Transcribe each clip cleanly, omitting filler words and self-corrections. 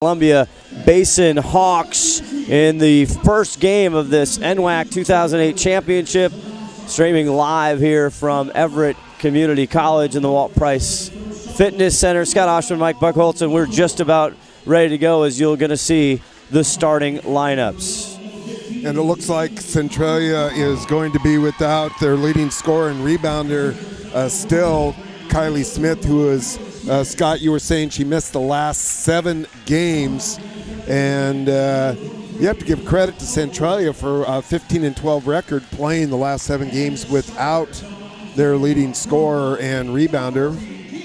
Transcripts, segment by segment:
Columbia Basin Hawks in the first game of this NWAC 2008 championship, streaming live here from Everett Community College in the Walt Price Fitness Center. Scott Oshman, Mike Buchholz, and we're just about ready to go as you're going to see the starting lineups. And it looks like Centralia is going to be without their leading scorer and rebounder still, Kylie Smith, who is Scott, you were saying she missed the last 7 games, and you have to give credit to Centralia for a 15-12 record, playing the last 7 games without their leading scorer and rebounder,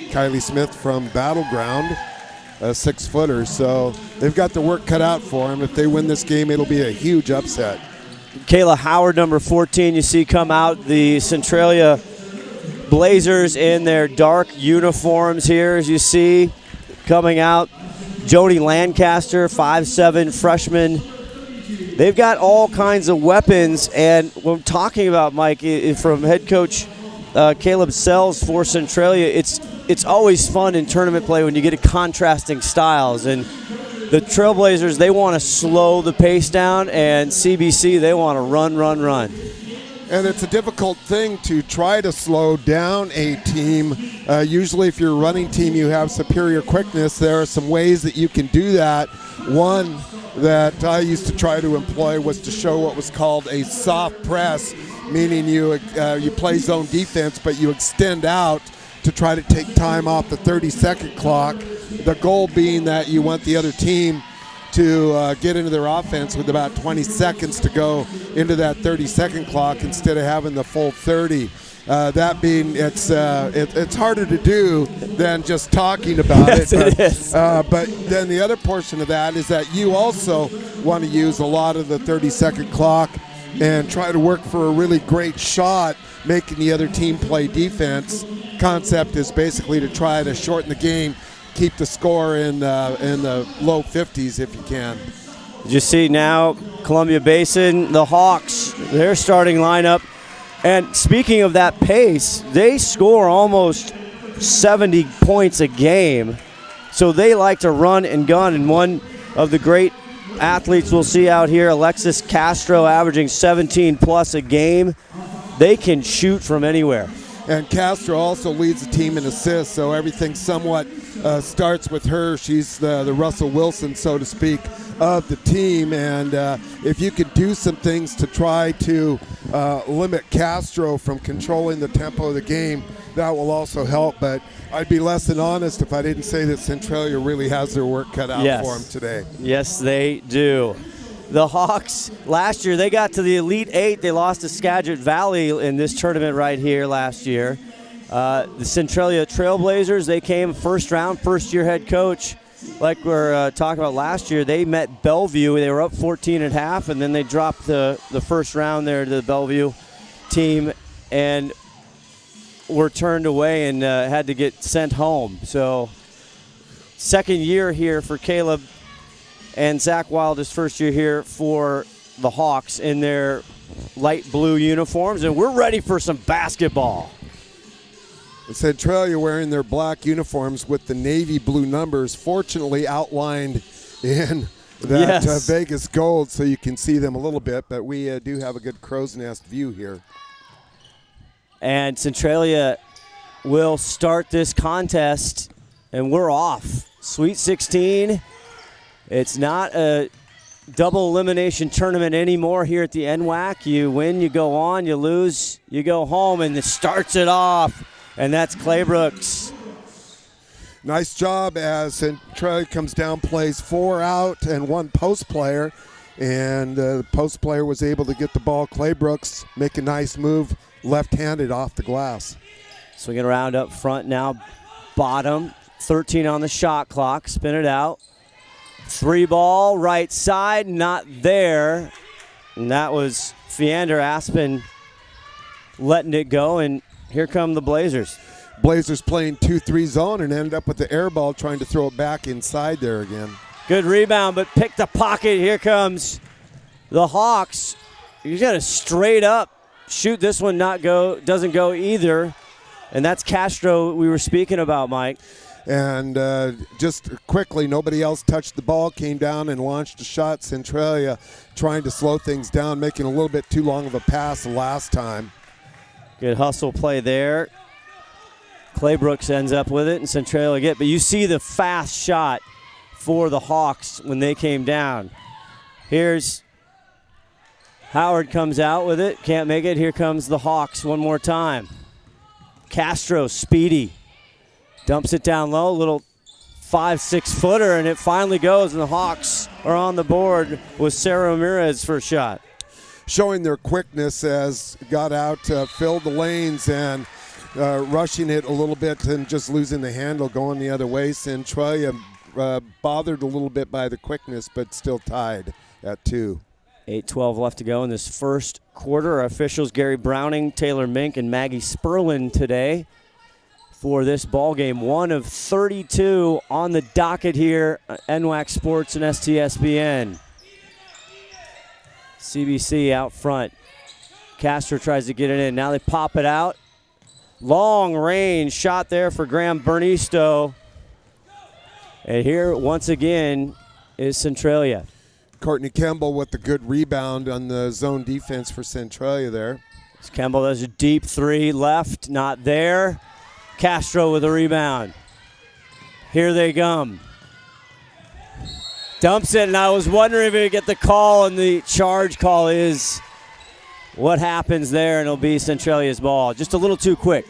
Kylie Smith from Battleground, a 6-footer. So they've got the work cut out for them. If they win this game, it'll be a huge upset. Kayla Howard, number 14, you see come out, the Centralia Blazers in their dark uniforms here, as you see, coming out. Jody Lancaster, 5'7", freshman. They've got all kinds of weapons, and what I'm talking about, Mike, from head coach Caleb Sells for Centralia, it's always fun in tournament play when you get contrasting styles, and the Trailblazers, they want to slow the pace down, and CBC, they want to run. And it's a difficult thing to try to slow down a team. Usually if you're a running team, you have superior quickness. There are some ways that you can do that. One that I used to try to employ was to show what was called a soft press, meaning you play zone defense, but you extend out to try to take time off the 30-second clock. The goal being that you want the other team to get into their offense with about 20 seconds to go into that 30-second clock instead of having the full 30. That being, it's harder to do than just talking about yes, it. It is. But then the other portion of that is that you also want to use a lot of the 30-second clock and try to work for a really great shot, making the other team play defense. Concept is basically to try to shorten the game, keep the score in the low 50s if you can. You see now Columbia Basin, the Hawks, their starting lineup. And speaking of that pace, they score almost 70 points a game. So they like to run and gun. And one of the great athletes we'll see out here, Alexis Castro, averaging 17+ a game. They can shoot from anywhere. And Castro also leads the team in assists, so everything somewhat starts with her. She's the Russell Wilson, so to speak, of the team. And if you could do some things to try to limit Castro from controlling the tempo of the game, that will also help. But I'd be less than honest if I didn't say that Centralia really has their work cut out for them today. Yes, they do. The Hawks, last year, they got to the Elite 8. They lost to Skagit Valley in this tournament right here last year. The Centralia Trailblazers, they came first round, first-year head coach. Like we're talking about last year, they met Bellevue. They were up 14 at half, and then they dropped the first round there to the Bellevue team and were turned away and had to get sent home. So second year here for Caleb and Zach Wilder's first year here for the Hawks in their light blue uniforms, and we're ready for some basketball. Centralia wearing their black uniforms with the navy blue numbers, fortunately outlined in that Vegas gold so you can see them a little bit, but we do have a good crow's nest view here. And Centralia will start this contest, and we're off. Sweet 16. It's not a double elimination tournament anymore here at the NWAC. You win, you go on, you lose, you go home, and it starts it off. And that's Claybrooks. Nice job as Centralia comes down, plays 4 out and 1 post player. And the post player was able to get the ball. Claybrooks make a nice move, left-handed off the glass. Swinging around up front now, bottom, 13 on the shot clock, spin it out. 3 ball, right side, not there. And that was Feander Aspen letting it go, and here come the Blazers. Blazers playing 2-3 zone and ended up with the air ball trying to throw it back inside there again. Good rebound, but pick the pocket. Here comes the Hawks. You got to straight up shoot this one, doesn't go either. And that's Castro we were speaking about, Mike. And just quickly, nobody else touched the ball, came down and launched a shot. Centralia trying to slow things down, making a little bit too long of a pass the last time. Good hustle play there. Claybrooks ends up with it, and Centralia get. But you see the fast shot for the Hawks when they came down. Here's Howard comes out with it, can't make it. Here comes the Hawks one more time. Castro, speedy, dumps it down low, little 5-6 footer, and it finally goes, and the Hawks are on the board with Sarah Ramirez for a shot. Showing their quickness as got out, filled the lanes, and rushing it a little bit and just losing the handle, going the other way. Centralia bothered a little bit by the quickness, but still tied at 2. 8:12 left to go in this first quarter. Our officials, Gary Browning, Taylor Mink, and Maggie Sperlin today for this ball game. 1 of 32 on the docket here at NWAC Sports and STSPN. CBC out front. Castro tries to get it in. Now they pop it out. Long range shot there for Graham Bernisto. And here, once again, is Centralia. Courtney Kemble with the good rebound on the zone defense for Centralia there. As Kemble does a deep 3 left, not there. Castro with a rebound. Here they come. Dumps it, and I was wondering if he would get the call, and the charge call is what happens there, and it'll be Centralia's ball. Just a little too quick.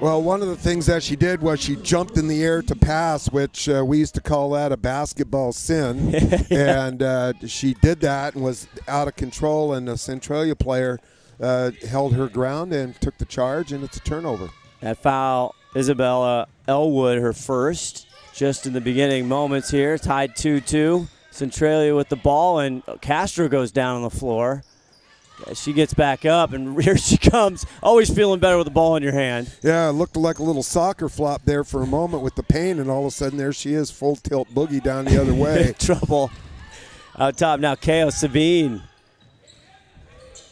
Well, one of the things that she did was she jumped in the air to pass, which we used to call that a basketball sin. And she did that and was out of control, and the Centralia player held her ground and took the charge, and it's a turnover. That foul, Isabella Elwood, her first, just in the beginning moments here, tied 2-2. Centralia with the ball, and Castro goes down on the floor. She gets back up, and here she comes. Always feeling better with the ball in your hand. Yeah, it looked like a little soccer flop there for a moment with the pain, and all of a sudden there she is, full tilt boogie down the other way. Trouble out top now. Kao Sabine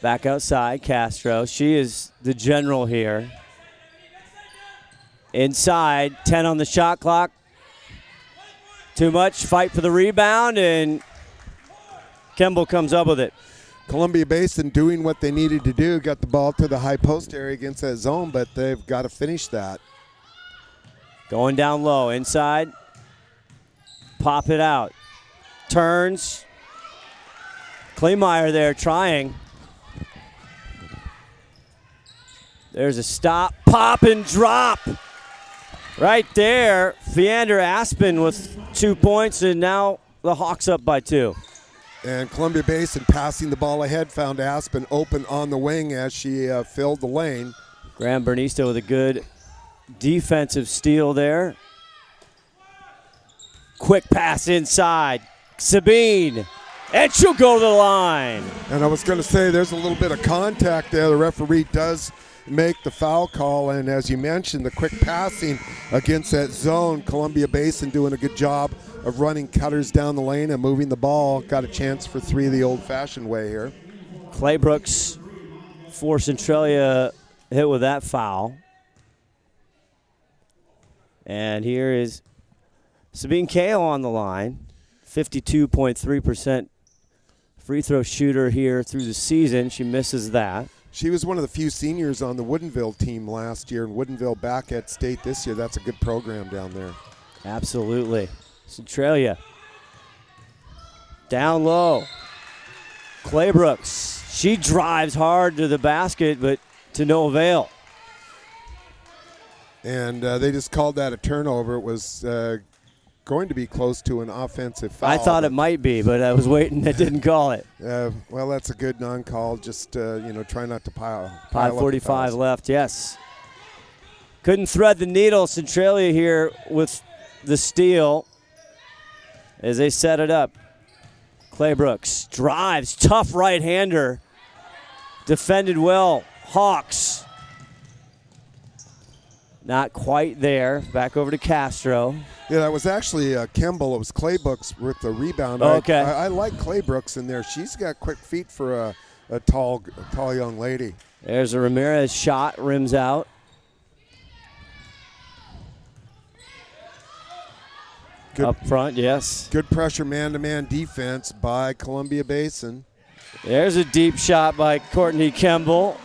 back outside. Castro. She is the general here. Inside, 10 on the shot clock. Too much. Fight for the rebound, and Kemble comes up with it. Columbia Basin doing what they needed to do, got the ball to the high post area against that zone, but they've got to finish that. Going down low, inside, pop it out, turns, Kleemeyer there trying. There's a stop, pop and drop. Right there, Feander Aspen with 2 points, and now the Hawks up by 2. And Columbia Basin passing the ball ahead, found Aspen open on the wing as she filled the lane. Graham Bernisto with a good defensive steal there. Quick pass inside. Sabine, and she'll go to the line. And I was going to say there's a little bit of contact there. The referee does make the foul call, and as you mentioned, the quick passing against that zone, Columbia Basin doing a good job of running cutters down the lane and moving the ball. Got a chance for 3 the old-fashioned way here. Claybrooks for Centralia hit with that foul. And here is Sabine Kao on the line, 52.3% free throw shooter here through the season. She misses that. She was one of the few seniors on the Woodinville team last year, and Woodinville back at state this year. That's a good program down there. Absolutely. Centralia down low. Claybrooks, she drives hard to the basket, but to no avail. And they just called that a turnover. It was going to be close to an offensive foul. I thought it might be, but I was waiting. They didn't call it. Well, that's a good non-call. Just, try not to pile 5:45 left, yes. Couldn't thread the needle. Centralia here with the steal as they set it up. Claybrooks drives, tough right-hander. Defended well. Hawks not quite there. Back over to Castro. Yeah, that was actually Kemble. It was Claybrooks with the rebound. Okay. I like Claybrooks in there. She's got quick feet for a tall young lady. There's a Ramirez shot, rims out. up front, yes. Good pressure man-to-man defense by Columbia Basin. There's a deep shot by Courtney Kemble.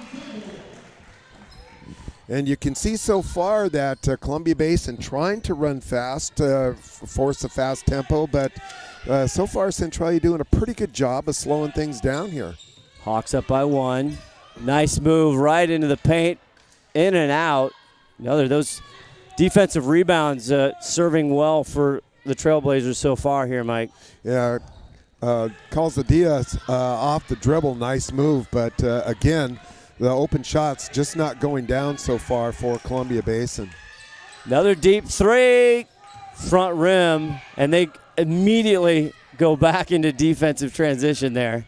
And you can see so far that Columbia Basin trying to run fast, force a fast tempo, but so far Centralia doing a pretty good job of slowing things down here. Hawks up by 1. Nice move right into the paint, in and out. Those defensive rebounds serving well for the Trailblazers so far here, Mike. Yeah, calls the Diaz off the dribble. Nice move, but again, the open shots just not going down so far for Columbia Basin. Another deep 3, front rim, and they immediately go back into defensive transition there.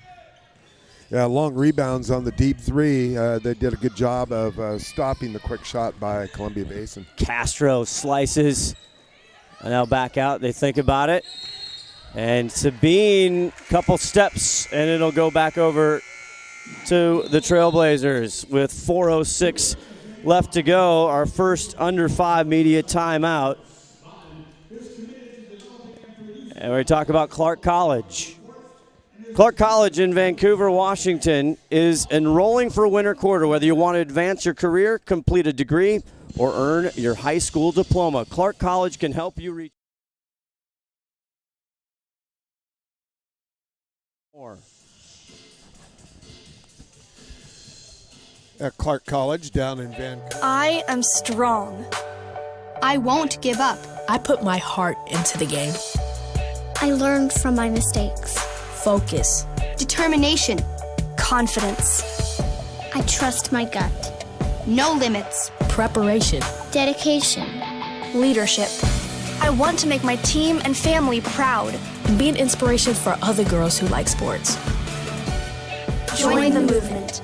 Yeah, long rebounds on the deep 3. They did a good job of stopping the quick shot by Columbia Basin. Castro slices. And now back out. They think about it. And Sabine, couple steps, and it'll go back over to the Trailblazers with 4:06 left to go. Our first under 5 media timeout. And we talk about Clark College. Clark College in Vancouver, Washington is enrolling for winter quarter. Whether you want to advance your career, complete a degree, or earn your high school diploma, Clark College can help you reach more. At Clark College down in Vancouver. I am strong. I won't give up. I put my heart into the game. I learned from my mistakes. Focus. Determination. Confidence. I trust my gut. No limits. Preparation. Dedication. Leadership. I want to make my team and family proud. Be an inspiration for other girls who like sports. Join the movement.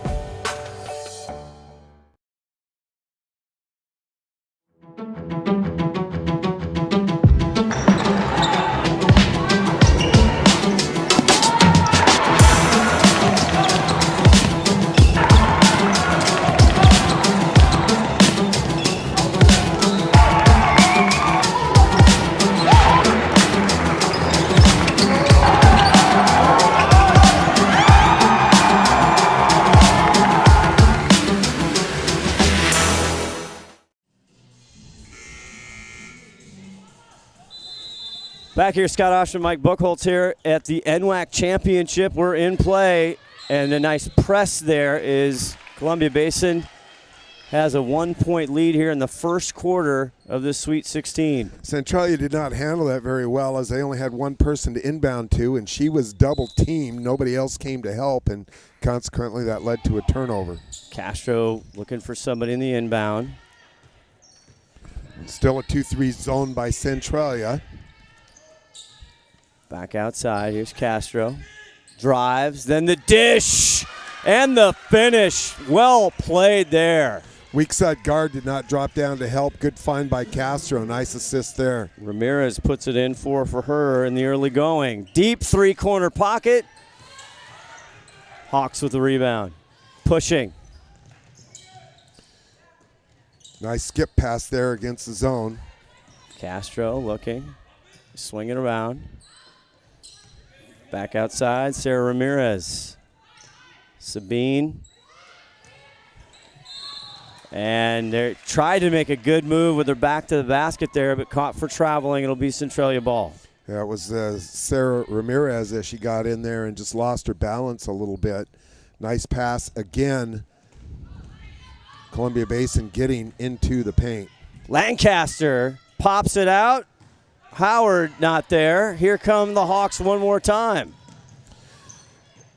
Back here, Scott Oshman, Mike Buchholz here at the NWAC Championship. We're in play, and a nice press there is Columbia Basin has a 1-point lead here in the first quarter of this Sweet 16. Centralia did not handle that very well, as they only had one person to inbound to, and she was double teamed. Nobody else came to help, and consequently that led to a turnover. Castro looking for somebody in the inbound. Still a 2-3 zone by Centralia. Back outside, here's Castro. Drives, then the dish, and the finish. Well played there. Weak side guard did not drop down to help. Good find by Castro. Nice assist there. Ramirez puts it in for her in the early going. Deep three-corner pocket. Hawks with the rebound. Pushing. Nice skip pass there against the zone. Castro looking, swinging around. Back outside, Sarah Ramirez. Sabine. And they tried to make a good move with their back to the basket there, but caught for traveling. It'll be Centralia ball. Yeah, it was Sarah Ramirez as she got in there and just lost her balance a little bit. Nice pass again. Columbia Basin getting into the paint. Lancaster pops it out. Howard not there. Here come the Hawks one more time.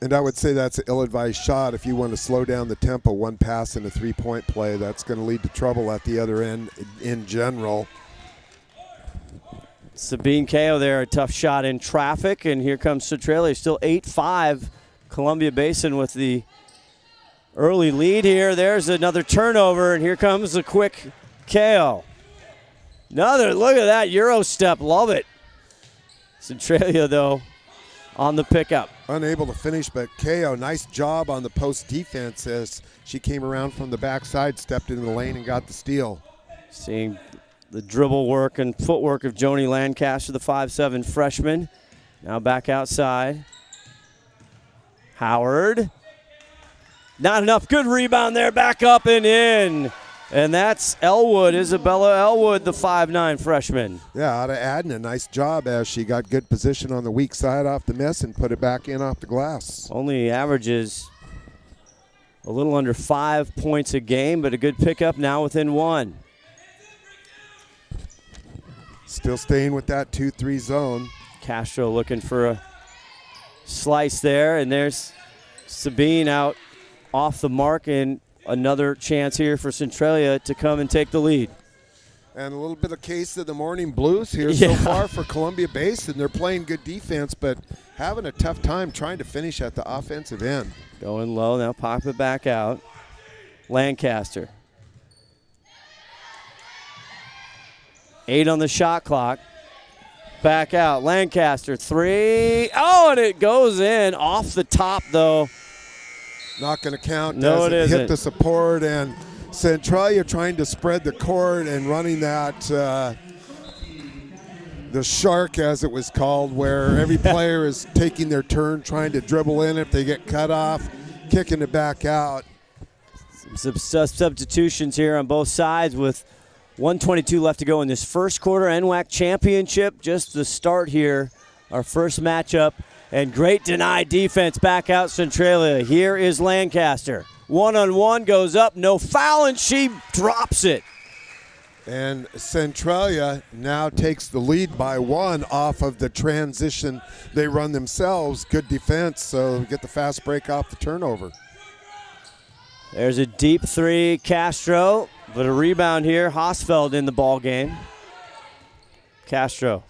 And I would say that's an ill-advised shot. If you want to slow down the tempo, one pass and a three-point play, that's going to lead to trouble at the other end in general. Sabine Kao there, a tough shot in traffic, and here comes Centralia. Still 8-5. Columbia Basin with the early lead here. There's another turnover, and here comes the quick Kao. Another, look at that Euro step, love it. Centralia, though, on the pickup. Unable to finish, but Kao, nice job on the post defense as she came around from the backside, stepped into the lane and got the steal. Seeing The dribble work and footwork of Joni Lancaster, the 5'7" freshman. Now back outside. Howard. Not enough. Good rebound there. Back up and in. And that's Elwood, Isabella Elwood, the 5'9" freshman. Yeah, out of Adden, a nice job as she got good position on the weak side off the miss and put it back in off the glass. Only averages a little under 5 points a game, but a good pickup now within 1. Still staying with that 2-3 zone. Castro looking for a slice there, and there's Sabine out off the mark, and another chance here for Centralia to come and take the lead. And a little bit of case of the morning blues here so far for Columbia Basin. They're playing good defense, but having a tough time trying to finish at the offensive end. Going low, now pop it back out. Lancaster. 8 on the shot clock. Back out. Lancaster, 3. Oh, and it goes in. Off the top, though. Not going to count. No, it isn't. Hit the support, and Centralia trying to spread the court and running that the shark, as it was called, where every player is taking their turn trying to dribble in. If they get cut off, kicking it back out. Some substitutions here on both sides with 1:22 left to go in this first quarter. NWAC championship, just the start here. Our first matchup. And great denied defense back out Centralia. Here is Lancaster. 1-on-1 goes up, no foul, and she drops it. And Centralia now takes the lead by 1 off of the transition they run themselves. Good defense, so we get the fast break off the turnover. There's a deep 3, Castro, but a rebound here. Hosfeld in the ball game. Castro.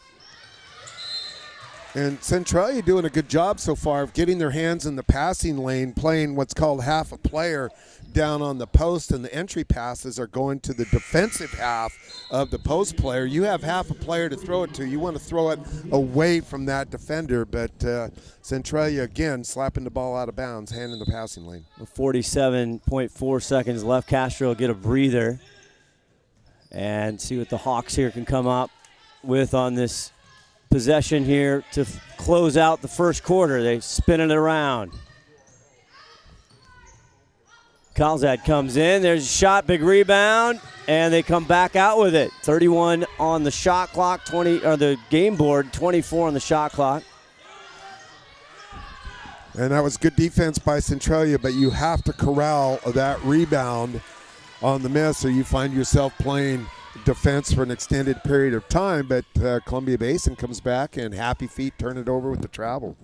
And Centralia doing a good job so far of getting their hands in the passing lane, playing what's called half a player down on the post, and the entry passes are going to the defensive half of the post player. You have half a player to throw it to. You want to throw it away from that defender, but Centralia, again, slapping the ball out of bounds, hand in the passing lane. 47.4 seconds left. Castro will get a breather and see what the Hawks here can come up with on this possession here to close out the first quarter. They spin it around. Kalzad comes in. There's a shot, big rebound, and they come back out with it. 31 on the shot clock, 20 or the game board, 24 on the shot clock. And that was good defense by Centralia, but you have to corral that rebound on the miss, or you find yourself playing defense for an extended period of time. But Columbia Basin comes back, and happy feet turn it over with the travel.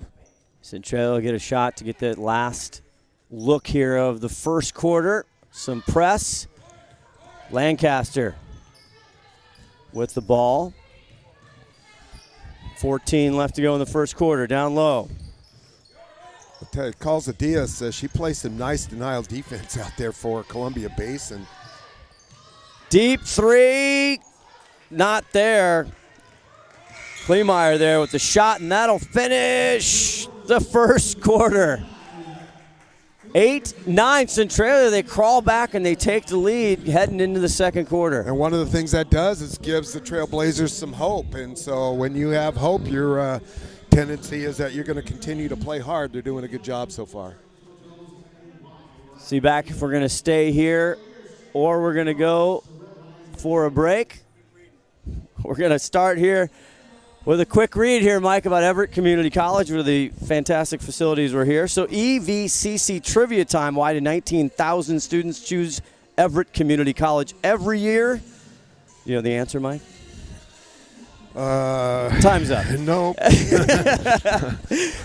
Centralia will get a shot to get that last look here of the first quarter. Some press. Lancaster with the ball. 14 left to go in the first quarter, down low. I'll tell you, Calza Diaz, she plays some nice denial defense out there for Columbia Basin. Deep 3, not there. Kleemeyer there with the shot, and that'll finish the first quarter. 8-9 Centralia, they crawl back and they take the lead heading into the second quarter. And one of the things that does is gives the Trailblazers some hope. And so when you have hope, your tendency is that you're going to continue to play hard. They're doing a good job so far. See back if we're going to stay here or we're going to go for a break. We're going to start here with a quick read here, Mike, about Everett Community College, where the fantastic facilities were here. So EVCC trivia time. Why do 19,000 students choose Everett Community College every year? You know the answer, Mike? Time's up. No.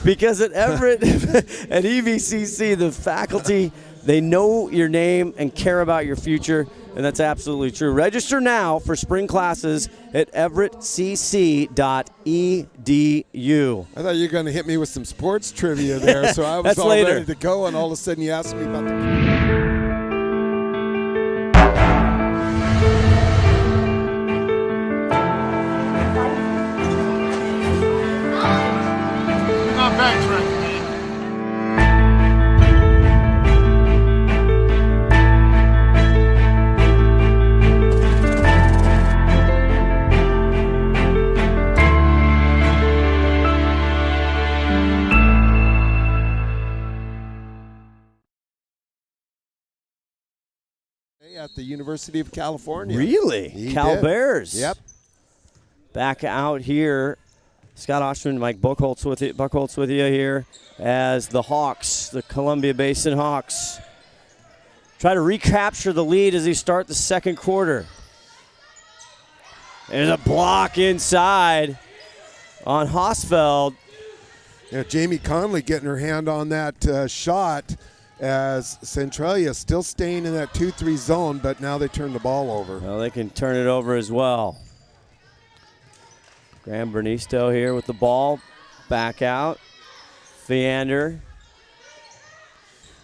Because at Everett, at EVCC, the faculty, they know your name and care about your future, and that's absolutely true. Register now for spring classes at everettcc.edu. I thought you were going to hit me with some sports trivia there, so I was all ready to go, and all of a sudden you asked me about the... At the University of California. Really? He Cal did. Bears. Yep. Back out here. Scott Oshman, Mike Buchholz with you here as the Hawks, the Columbia Basin Hawks, try to recapture the lead as they start the second quarter. There's a block inside on Hosfeld. Yeah, Jamie Conley getting her hand on that shot as Centralia still staying in that 2-3 zone, but now they turn the ball over. Well, they can turn it over as well. Graham Bernisto here with the ball. Back out. Theander.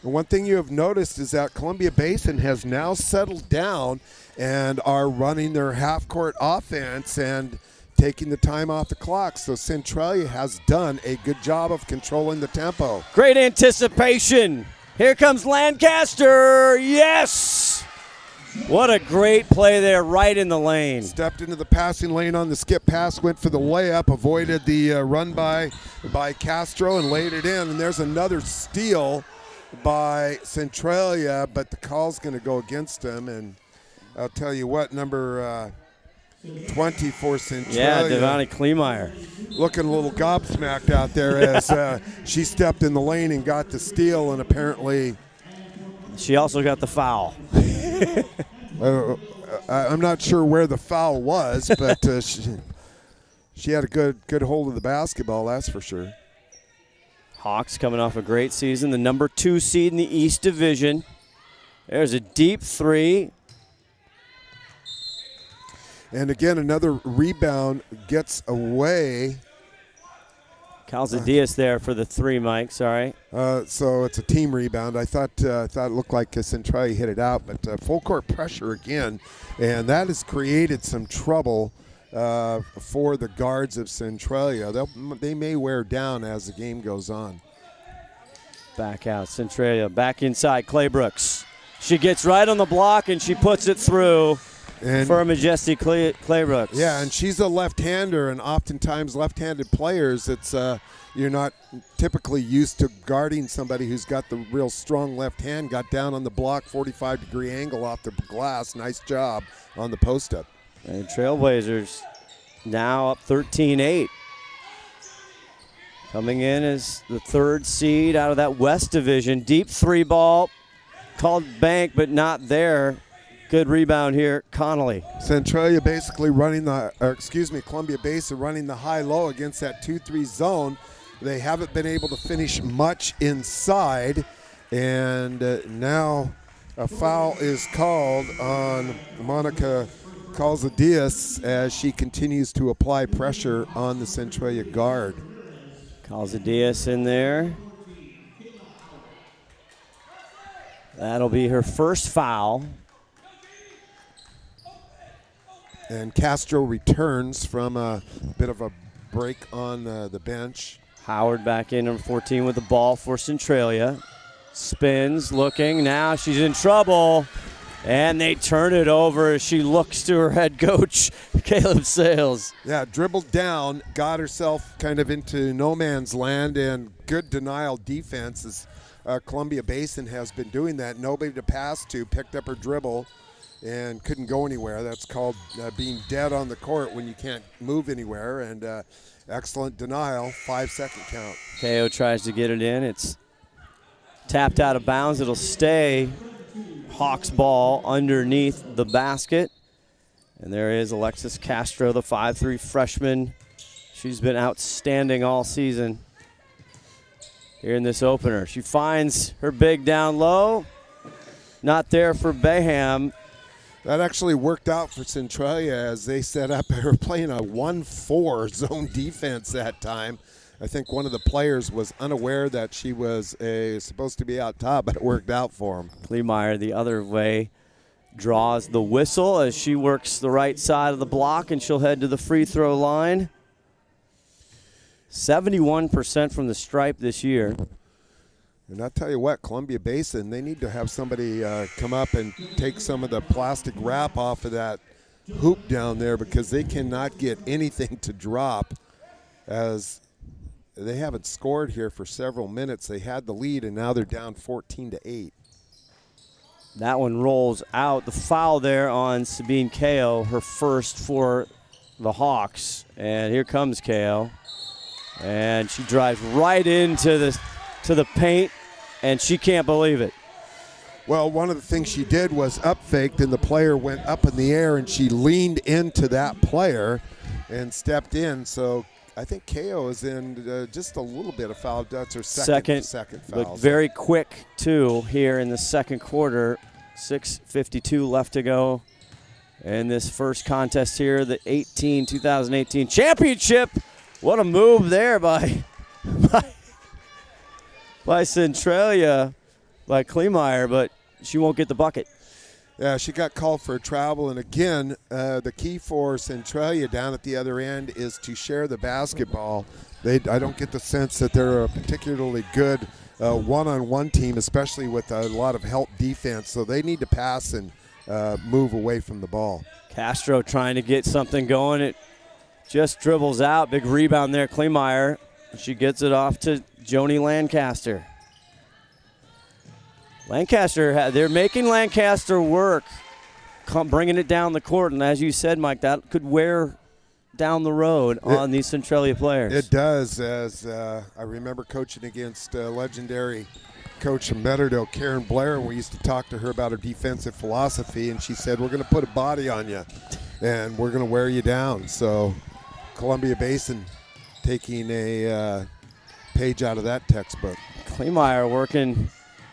And one thing you have noticed is that Columbia Basin has now settled down and are running their half-court offense and taking the time off the clock. So Centralia has done a good job of controlling the tempo. Great anticipation. Here comes Lancaster. Yes! What a great play there, right in the lane. Stepped into the passing lane on the skip pass, went for the layup, avoided the run by Castro and laid it in. And there's another steal by Centralia, but the call's going to go against them. And I'll tell you what, number 20 for Centralia. Yeah, Devontae Kleemeyer. Looking a little gobsmacked out there as she stepped in the lane and got the steal, and apparently she also got the foul. I'm not sure where the foul was, but she had a good hold of the basketball, that's for sure. Hawks coming off a great season, the number 2 seed in the East Division. There's a deep three. And again, another rebound gets away. Calzadias there for the three, Mike. Sorry. So it's a team rebound. I thought it looked like Centralia hit it out, but full court pressure again, and that has created some trouble for the guards of Centralia. They may wear down as the game goes on. Back out, Centralia. Back inside, Claybrooks. She gets right on the block and she puts it through. And for a Majestic Claybrooks. Yeah, and she's a left-hander, and oftentimes left-handed players, it's you're not typically used to guarding somebody who's got the real strong left hand. Got down on the block, 45-degree angle off the glass. Nice job on the post-up. And Trailblazers now up 13-8. Coming in as the 3rd seed out of that West Division. Deep three ball, called bank, but not there. Good rebound here, Connolly. Centralia basically running Columbia Basin running the high-low against that 2-3 zone. They haven't been able to finish much inside, and now a foul is called on Monica Calzadias as she continues to apply pressure on the Centralia guard. Calzadias in there. That'll be her first foul. And Castro returns from a bit of a break on the bench. Howard back in, number 14 with the ball for Centralia. Spins, looking, now she's in trouble. And they turn it over as she looks to her head coach, Caleb Sales. Yeah, dribbled down, got herself kind of into no man's land, and good denial defense as Columbia Basin has been doing that. Nobody to pass to, picked up her dribble and couldn't go anywhere. That's called being dead on the court when you can't move anywhere, and excellent denial, 5-second count. KO tries to get it in. It's tapped out of bounds. It'll stay Hawks ball underneath the basket. And there is Alexis Castro, the 5'3" freshman. She's been outstanding all season here in this opener. She finds her big down low. Not there for Baham. That actually worked out for Centralia as they set up. They were playing a 1-4 zone defense that time. I think one of the players was unaware that she was supposed to be out top, but it worked out for him. Kleemeyer the other way draws the whistle as she works the right side of the block, and she'll head to the free throw line. 71% from the stripe this year. And I'll tell you what, Columbia Basin, they need to have somebody come up and take some of the plastic wrap off of that hoop down there, because they cannot get anything to drop as they haven't scored here for several minutes. They had the lead, and now they're down 14-8. That one rolls out. The foul there on Sabine Kao, her first for the Hawks. And here comes Kao. And she drives right into the paint, and she can't believe it. Well, one of the things she did was up faked, and the player went up in the air, and she leaned into that player and stepped in. So I think Kao is in just a little bit of foul. That's her second foul. But very quick, too, here in the second quarter. 6:52 left to go in this first contest here, the 2018 championship. What a move there by Centralia, by Kleemeyer, but she won't get the bucket. Yeah, she got called for a travel, and again, the key for Centralia down at the other end is to share the basketball. I don't get the sense that they're a particularly good one-on-one team, especially with a lot of help defense, so they need to pass and move away from the ball. Castro trying to get something going. It just dribbles out. Big rebound there, Kleemeyer. She gets it off to Joni Lancaster. They're making Lancaster work, bringing it down the court. And as you said, Mike, that could wear down the road on these Centralia players. It does, as I remember coaching against legendary coach from Meadowdale, Karen Blair, and we used to talk to her about her defensive philosophy, and she said, we're going to put a body on you, and we're going to wear you down. So Columbia Basin taking a page out of that textbook. Kleemeyer working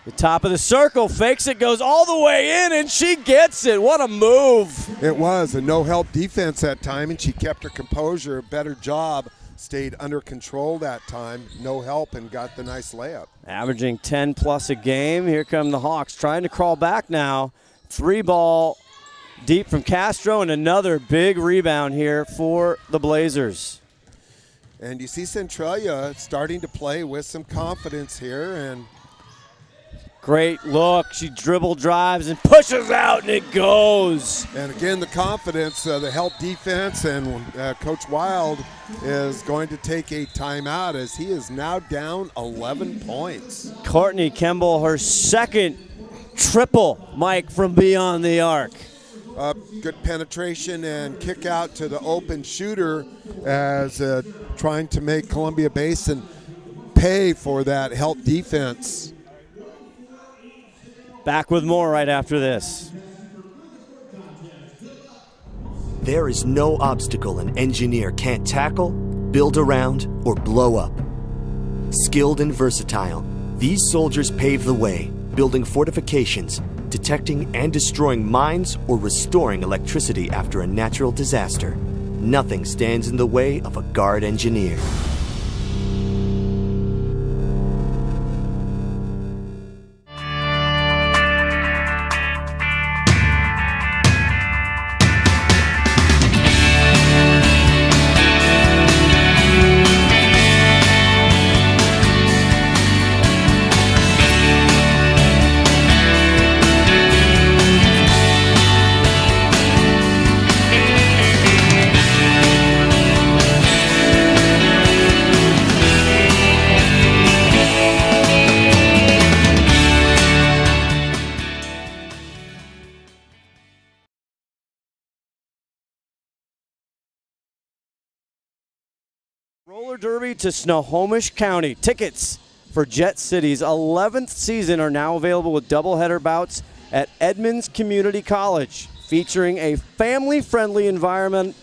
the top of the circle, fakes it, goes all the way in, and she gets it. What a move. It was a no-help defense that time, and she kept her composure. A better job, stayed under control that time, no help, and got the nice layup. Averaging 10-plus a game. Here come the Hawks trying to crawl back now. 3-ball deep from Castro, and another big rebound here for the Blazers. And you see Centralia starting to play with some confidence here, and great look. She dribble drives and pushes out, and it goes. And again, the confidence, the help defense, and Coach Wild is going to take a timeout as he is now down 11 points. Courtney Kemble, her second triple, Mike, from beyond the arc. Good penetration and kick out to the open shooter as trying to make Columbia Basin pay for that help defense. Back with more right after this. There is no obstacle an engineer can't tackle, build around, or blow up. Skilled and versatile, these soldiers pave the way, building fortifications, detecting and destroying mines, or restoring electricity after a natural disaster. Nothing stands in the way of a guard engineer. Roller Derby to Snohomish County. Tickets for Jet City's 11th season are now available with doubleheader bouts at Edmonds Community College, featuring a family-friendly environment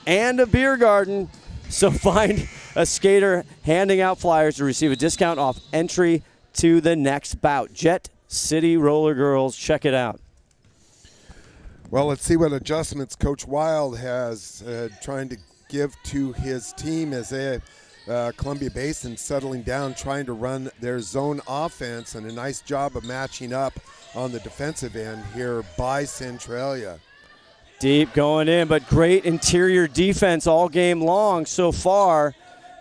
and a beer garden. So find a skater handing out flyers to receive a discount off entry to the next bout. Jet City Roller Girls, check it out. Well, let's see what adjustments Coach Wild has trying to give to his team as they Columbia Basin settling down, trying to run their zone offense, and a nice job of matching up on the defensive end here by Centralia. Deep going in, but great interior defense all game long so far.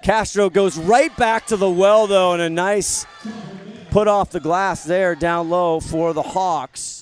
Castro goes right back to the well, though, and a nice put off the glass there down low for the Hawks.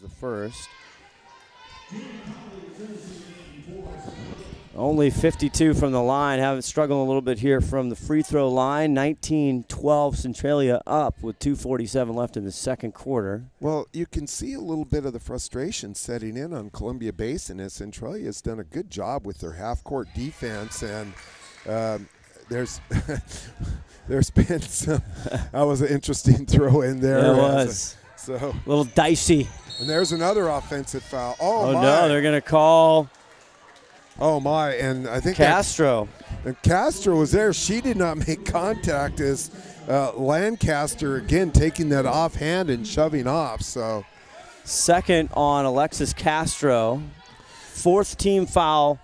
the first. Only 52 from the line. Having struggled a little bit here from the free throw line. 19-12 Centralia up with 2:47 left in the second quarter. Well, you can see a little bit of the frustration setting in on Columbia Basin as Centralia has done a good job with their half-court defense, and there's been some. That was an interesting throw in there. Yeah, it was. So a little dicey. And there's another offensive foul. Oh my. no, they're going to call. Oh my, and I think Castro. And Castro was there. She did not make contact as Lancaster, again, taking that offhand and shoving off. So, second on Alexis Castro. Fourth team foul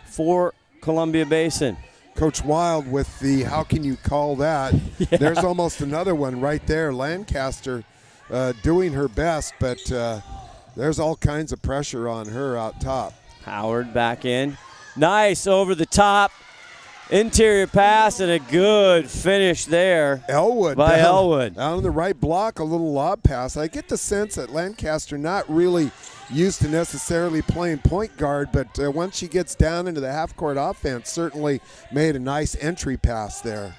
for Columbia Basin. Coach Wild with the how can you call that? Yeah. There's almost another one right there. Lancaster doing her best, but there's all kinds of pressure on her out top. Howard back in. Nice over the top. Interior pass and a good finish there. Elwood. By Elwood. Down on the right block, a little lob pass. I get the sense that Lancaster not really used to necessarily playing point guard, but once she gets down into the half-court offense, certainly made a nice entry pass there.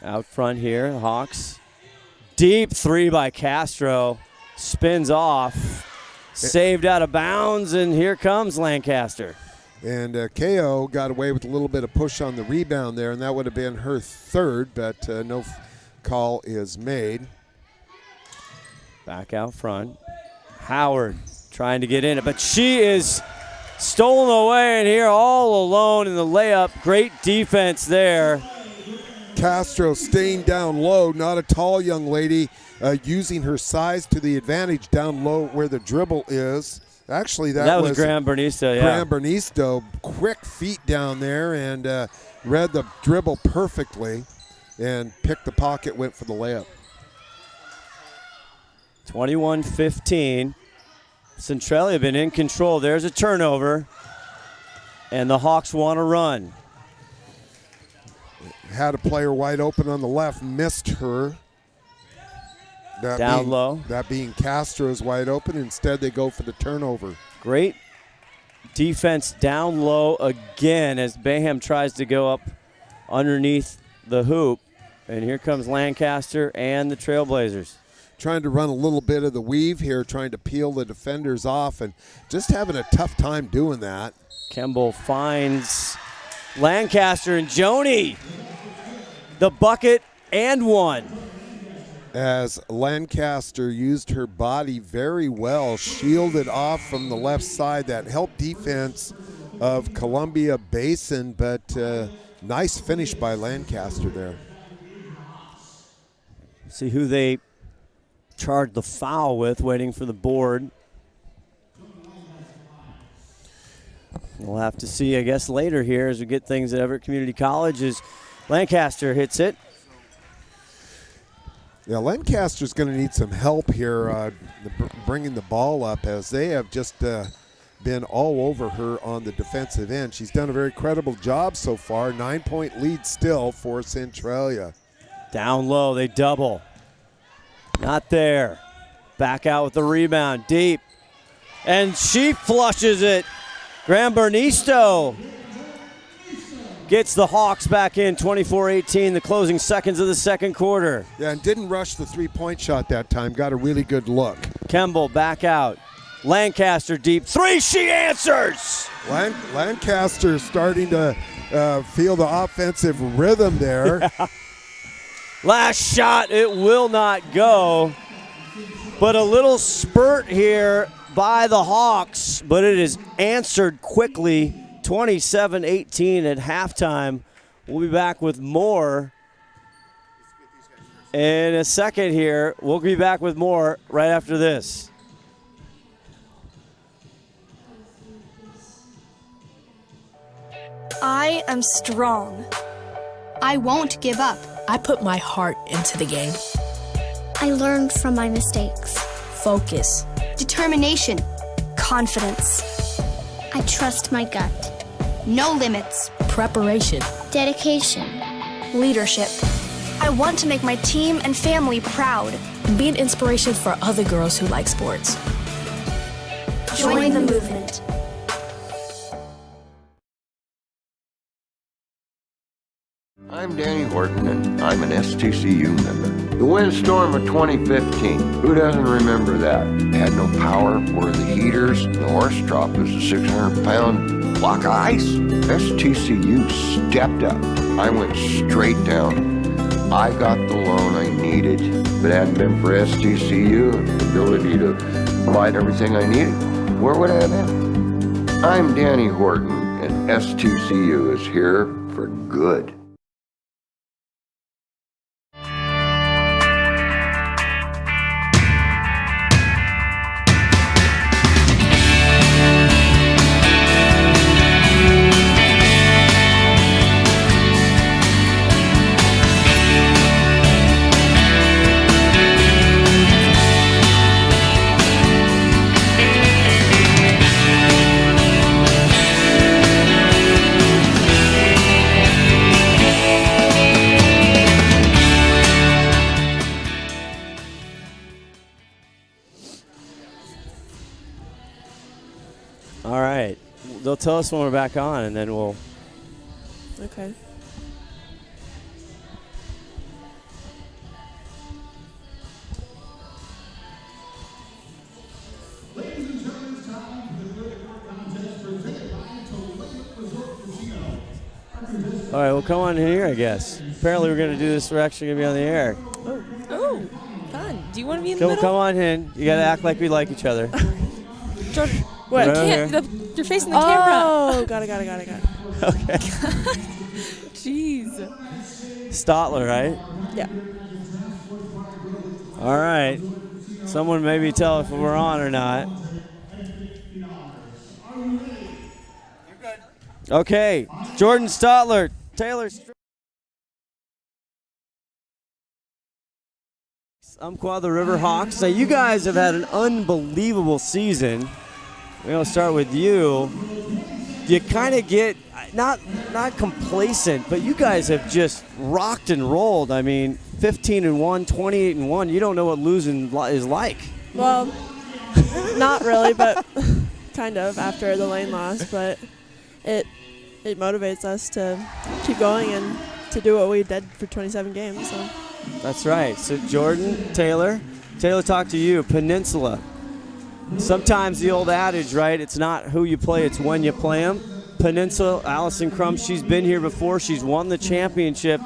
Out front here, the Hawks. Deep three by Castro. Spins off. Saved out of bounds, and here comes Lancaster. And KO got away with a little bit of push on the rebound there, and that would have been her third, but no call is made. Back out front. Howard trying to get in it, but she is stolen away, and here all alone in the layup. Great defense there. Castro staying down low, not a tall young lady, using her size to the advantage down low where the dribble is. Actually, that was Graham Bernisto, yeah. Graham Bernisto, quick feet down there and read the dribble perfectly and picked the pocket, went for the layup. 21-15. Centralia been in control. There's a turnover, and the Hawks want to run. Had a player wide open on the left, missed her. Down low. That being Castro's wide open. Instead, they go for the turnover. Great defense down low again as Bayham tries to go up underneath the hoop. And here comes Lancaster and the Trailblazers. Trying to run a little bit of the weave here, trying to peel the defenders off, and just having a tough time doing that. Kemble finds Lancaster, and Joni, the bucket and one. As Lancaster used her body very well, shielded off from the left side. That helped defense of Columbia Basin, but nice finish by Lancaster there. See who they charged the foul with, waiting for the board. We'll have to see, I guess, later here as we get things at Everett Community College as Lancaster hits it. Yeah, Lancaster's going to need some help here bringing the ball up, as they have just been all over her on the defensive end. She's done a very credible job so far. 9-point lead still for Centralia. Down low, they double. Not there. Back out with the rebound, deep. And she flushes it. Graham Bernisto gets the Hawks back in, 24-18, the closing seconds of the second quarter. Yeah, and didn't rush the three-point shot that time. Got a really good look. Kemble back out. Lancaster deep three, she answers! Lancaster starting to feel the offensive rhythm there. Yeah. Last shot, it will not go. But a little spurt here by the Hawks, but it is answered quickly. 27-18 at halftime. We'll be back with more in a second here. We'll be back with more right after this. I am strong. I won't give up. I put my heart into the game. I learned from my mistakes. Focus. Determination. Confidence. I trust my gut. No limits. Preparation. Dedication. Leadership. I want to make my team and family proud. and be an inspiration for other girls who like sports. Join the movement. I'm Danny Horton, and I'm an STCU member. The windstorm of 2015, who doesn't remember that? Had no power, were the heaters, the horse trough was a 600-pound block of ice. STCU stepped up. I went straight down. I got the loan I needed. If it hadn't been for STCU and the ability to provide everything I needed, where would I have been? I'm Danny Horton, and STCU is here for good. All right. They'll tell us when we're back on, and then we'll. Okay. All right, well, come on here, I guess. Apparently, we're going to do this. We're actually going to be on the air. Oh, fun. Do you want to be in the middle? Come on in. You got to act like we like each other. George, what? Right You're facing the camera. Oh, got it. Okay. Jeez. Stotler, right? Yeah. All right. Someone maybe tell if we're on or not. Okay. Jordan Stotler, Taylor. Umpqua the Riverhawks. Now, you guys have had an unbelievable season. We're going to start with you. You kind of get, not complacent, but you guys have just rocked and rolled. I mean, 15-1, 28-1. You don't know what losing is like. Well, not really, but kind of after the lane loss. But it motivates us to keep going and to do what we did for 27 games. So. That's right. So Jordan, Taylor, talk to you. Peninsula. Sometimes the old adage, right? It's not who you play, it's when you play them. Peninsula, Allison Crum, she's been here before. She's won the championship.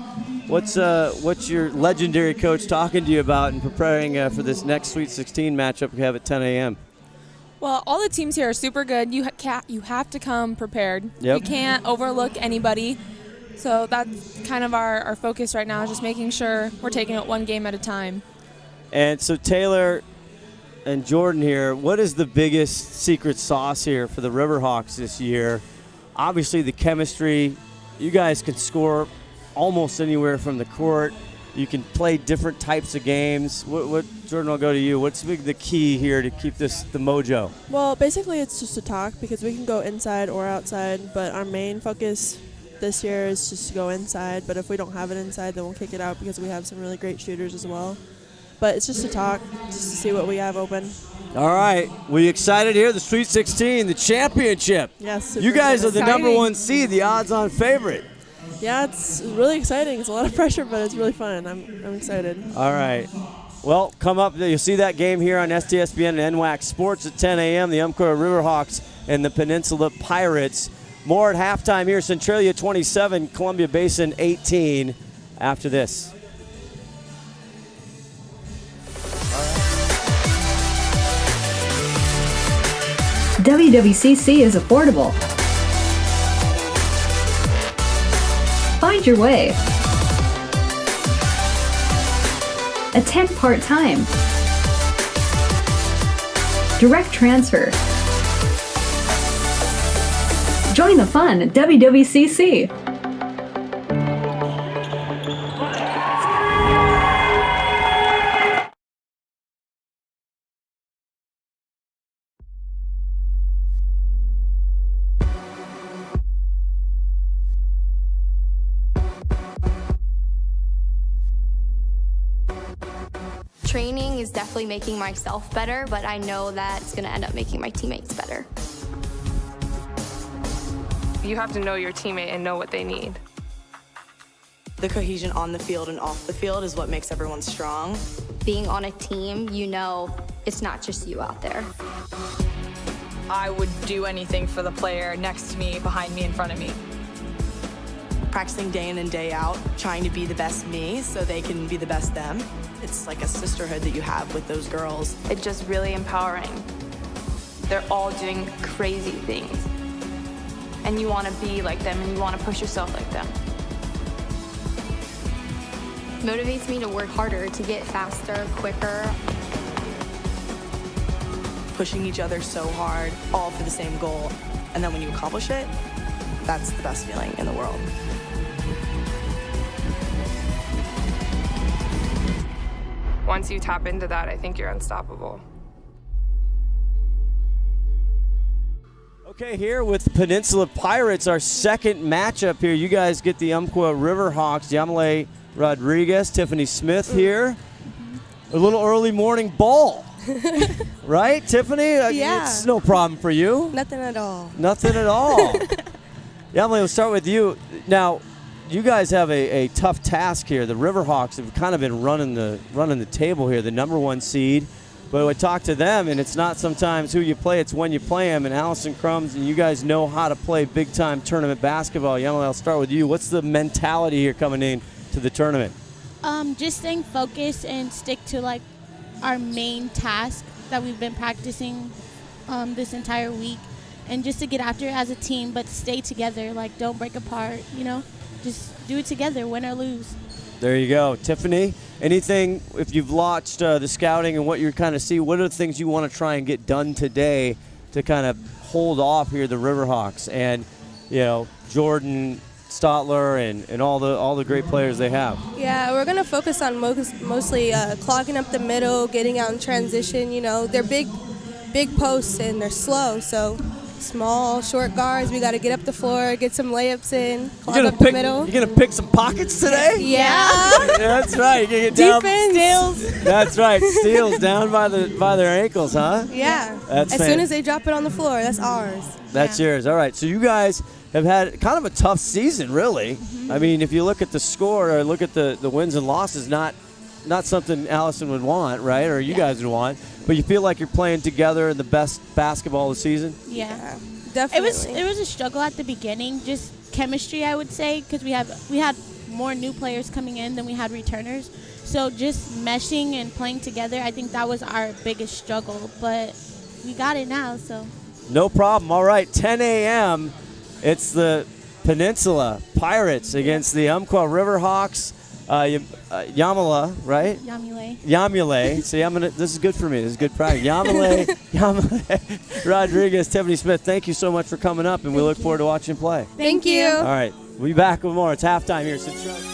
What's your legendary coach talking to you about in preparing for this next Sweet 16 matchup we have at 10 a.m.? Well, all the teams here are super good. You have to come prepared. Yep. You can't overlook anybody. So that's kind of our focus right now, is just making sure we're taking it one game at a time. And so Taylor and Jordan here, what is the biggest secret sauce here for the Riverhawks this year? Obviously the chemistry. You guys can score almost anywhere from the court. You can play different types of games. What Jordan, I'll go to you. What's the key here to keep the mojo? Well, basically it's just to talk, because we can go inside or outside, but our main focus this year is just to go inside. But if we don't have it inside, then we'll kick it out, because we have some really great shooters as well. But it's just to talk, just to see what we have open. All right. We excited here? The Sweet 16, the championship. Yes. You guys are the exciting. number one seed, the odds-on favorite. Yeah, it's really exciting. It's a lot of pressure, but it's really fun. I'm excited. All right. Well, come up. You'll see that game here on STSPN and NWAC Sports at 10 a.m. The Umpqua Riverhawks and the Peninsula Pirates. More at halftime here. Centralia 27, Columbia Basin 18 after this. WWCC is affordable. Find your way. Attend part-time. Direct transfer. Join the fun at WWCC. Training is definitely making myself better, but I know that it's going to end up making my teammates better. You have to know your teammate and know what they need. The cohesion on the field and off the field is what makes everyone strong. Being on a team, you know it's not just you out there. I would do anything for the player next to me, behind me, in front of me. Practicing day in and day out, trying to be the best me so they can be the best them. It's like a sisterhood that you have with those girls. It's just really empowering. They're all doing crazy things. And you want to be like them and you want to push yourself like them. Motivates me to work harder, to get faster, quicker. Pushing each other so hard, all for the same goal. And then when you accomplish it, that's the best feeling in the world. Once you tap into that, I think you're unstoppable. Okay, here with Peninsula Pirates, our second matchup here. You guys get the Umpqua Riverhawks, Yamile Rodriguez, Tiffany Smith here. A little early morning ball. Right, Tiffany? Yeah. It's no problem for you. Nothing at all. Nothing at all. Yamile, we'll start with you. Now, you guys have a tough task here. The Riverhawks have kind of been running the table here, the #1 seed. But I talk to them, and it's not sometimes who you play, it's when you play them. And Allison Crumbs, and you guys know how to play big-time tournament basketball. Yamile, I'll start with you. What's the mentality here coming in to the tournament? Just staying focused and stick to, like, our main task that we've been practicing this entire week. And just to get after it as a team, but stay together. Like, don't break apart, you know? Just do it together, win or lose. There you go. Tiffany, anything, if you've watched the scouting and what you kind of see, what are the things you want to try and get done today to kind of hold off here the Riverhawks and, you know, Jordan, Stotler, and all the great players they have? Yeah, we're going to focus on mostly clogging up the middle, getting out in transition. You know, they're big posts and they're slow, so small, short guards, we got to get up the floor, get some layups in, clog up the middle. You're going to pick some pockets today? Yeah. That's right. You're going to get down. Defense. Steals. That's right. Steals down by their ankles, huh? Yeah. That's as soon as they drop it on the floor, that's ours. That's yours. All right. So you guys have had kind of a tough season, really. Mm-hmm. I mean, if you look at the score or look at the wins and losses, not something Allison would want, right? Or you guys would want. But you feel like you're playing together in the best basketball of the season? Yeah. Definitely. It was a struggle at the beginning, just chemistry, I would say, because we had more new players coming in than we had returners. So just meshing and playing together, I think that was our biggest struggle. But we got it now, so. No problem. All right, 10 a.m. It's the Peninsula Pirates against the Umpqua Riverhawks. Yamile, right? Yamile. See, this is good for me. This is good practice. Yamile Rodriguez, Tiffany Smith, thank you so much for coming up, and we look forward to watching you play. Thank you. All right, we'll be back with more. It's halftime here at Centralia.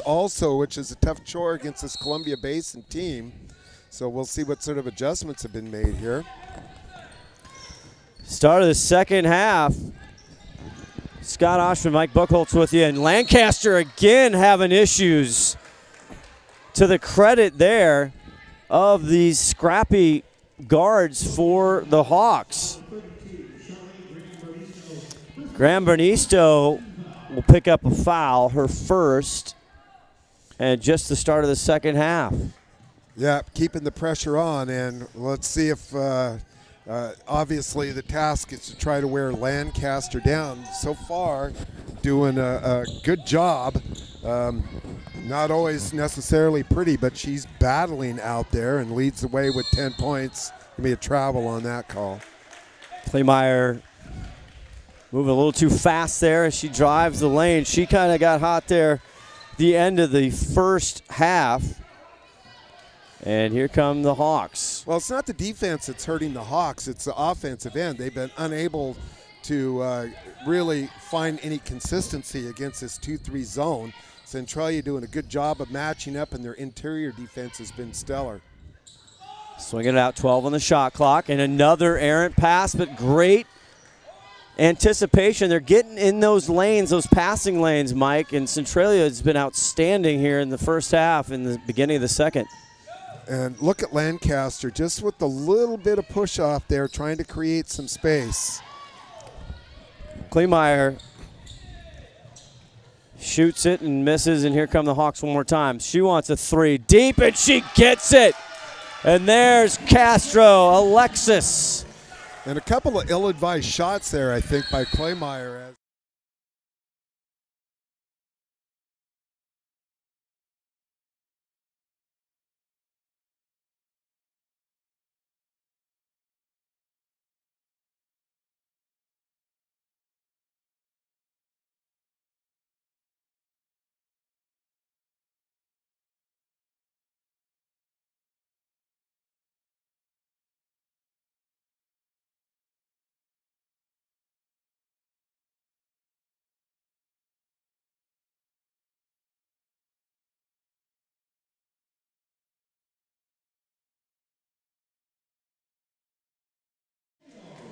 Also, which is a tough chore against this Columbia Basin team. So we'll see what sort of adjustments have been made here. Start of the second half. Scott Oshman, Mike Buchholz with you. And Lancaster again having issues. To the credit there of these scrappy guards for the Hawks. Graham Bernisto will pick up a foul, her first, and just the start of the second half. Yeah, keeping the pressure on, and let's see if obviously the task is to try to wear Lancaster down. So far, doing a good job. Not always necessarily pretty, but she's battling out there and leads the way with 10 points. Gonna be a travel on that call. Kleemeyer moving a little too fast there as she drives the lane. She kind of got hot there the end of the first half. And here come the Hawks. Well, it's not the defense that's hurting the Hawks. It's the offensive end. They've been unable to really find any consistency against this 2-3 zone. Centralia doing a good job of matching up, and their interior defense has been stellar. Swinging it out, 12 on the shot clock, and another errant pass, but great anticipation. They're getting in those lanes, those passing lanes, Mike, and Centralia has been outstanding here in the first half, in the beginning of the second. And look at Lancaster, just with a little bit of push off there, trying to create some space. Kleemeyer shoots it and misses, and here come the Hawks one more time. She wants a three deep, and she gets it. And there's Castro, Alexis. And a couple of ill-advised shots there, I think, by Kleemeyer.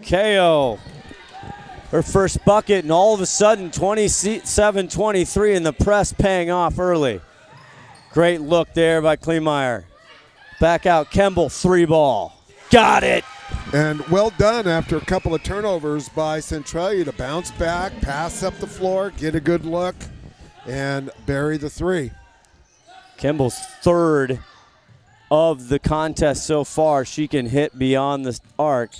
KO, her first bucket, and all of a sudden 27-23, and the press paying off early. Great look there by Kleemeyer. Back out, Kemble, three ball. Got it! And well done after a couple of turnovers by Centralia to bounce back, pass up the floor, get a good look, and bury the three. Kemble's third of the contest so far. She can hit beyond the arc.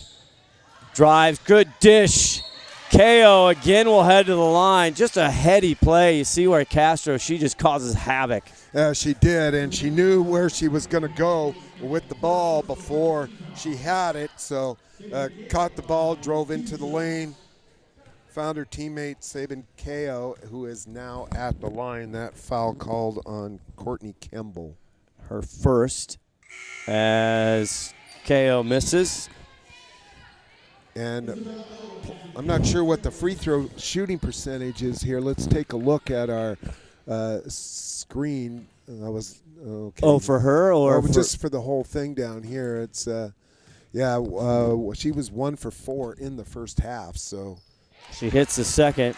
Drives, good dish. KO again will head to the line. Just a heady play. You see where Castro, she just causes havoc. She did, and she knew where she was going to go with the ball before she had it. So caught the ball, drove into the lane, found her teammate Sabin KO, who is now at the line. That foul called on Courtney Kemble. Her first as KO misses. And I'm not sure what the free throw shooting percentage is here. Let's take a look at our screen. Okay. Oh, for her or just for the whole thing down here? It's she was 1 for 4 in the first half. So she hits the second,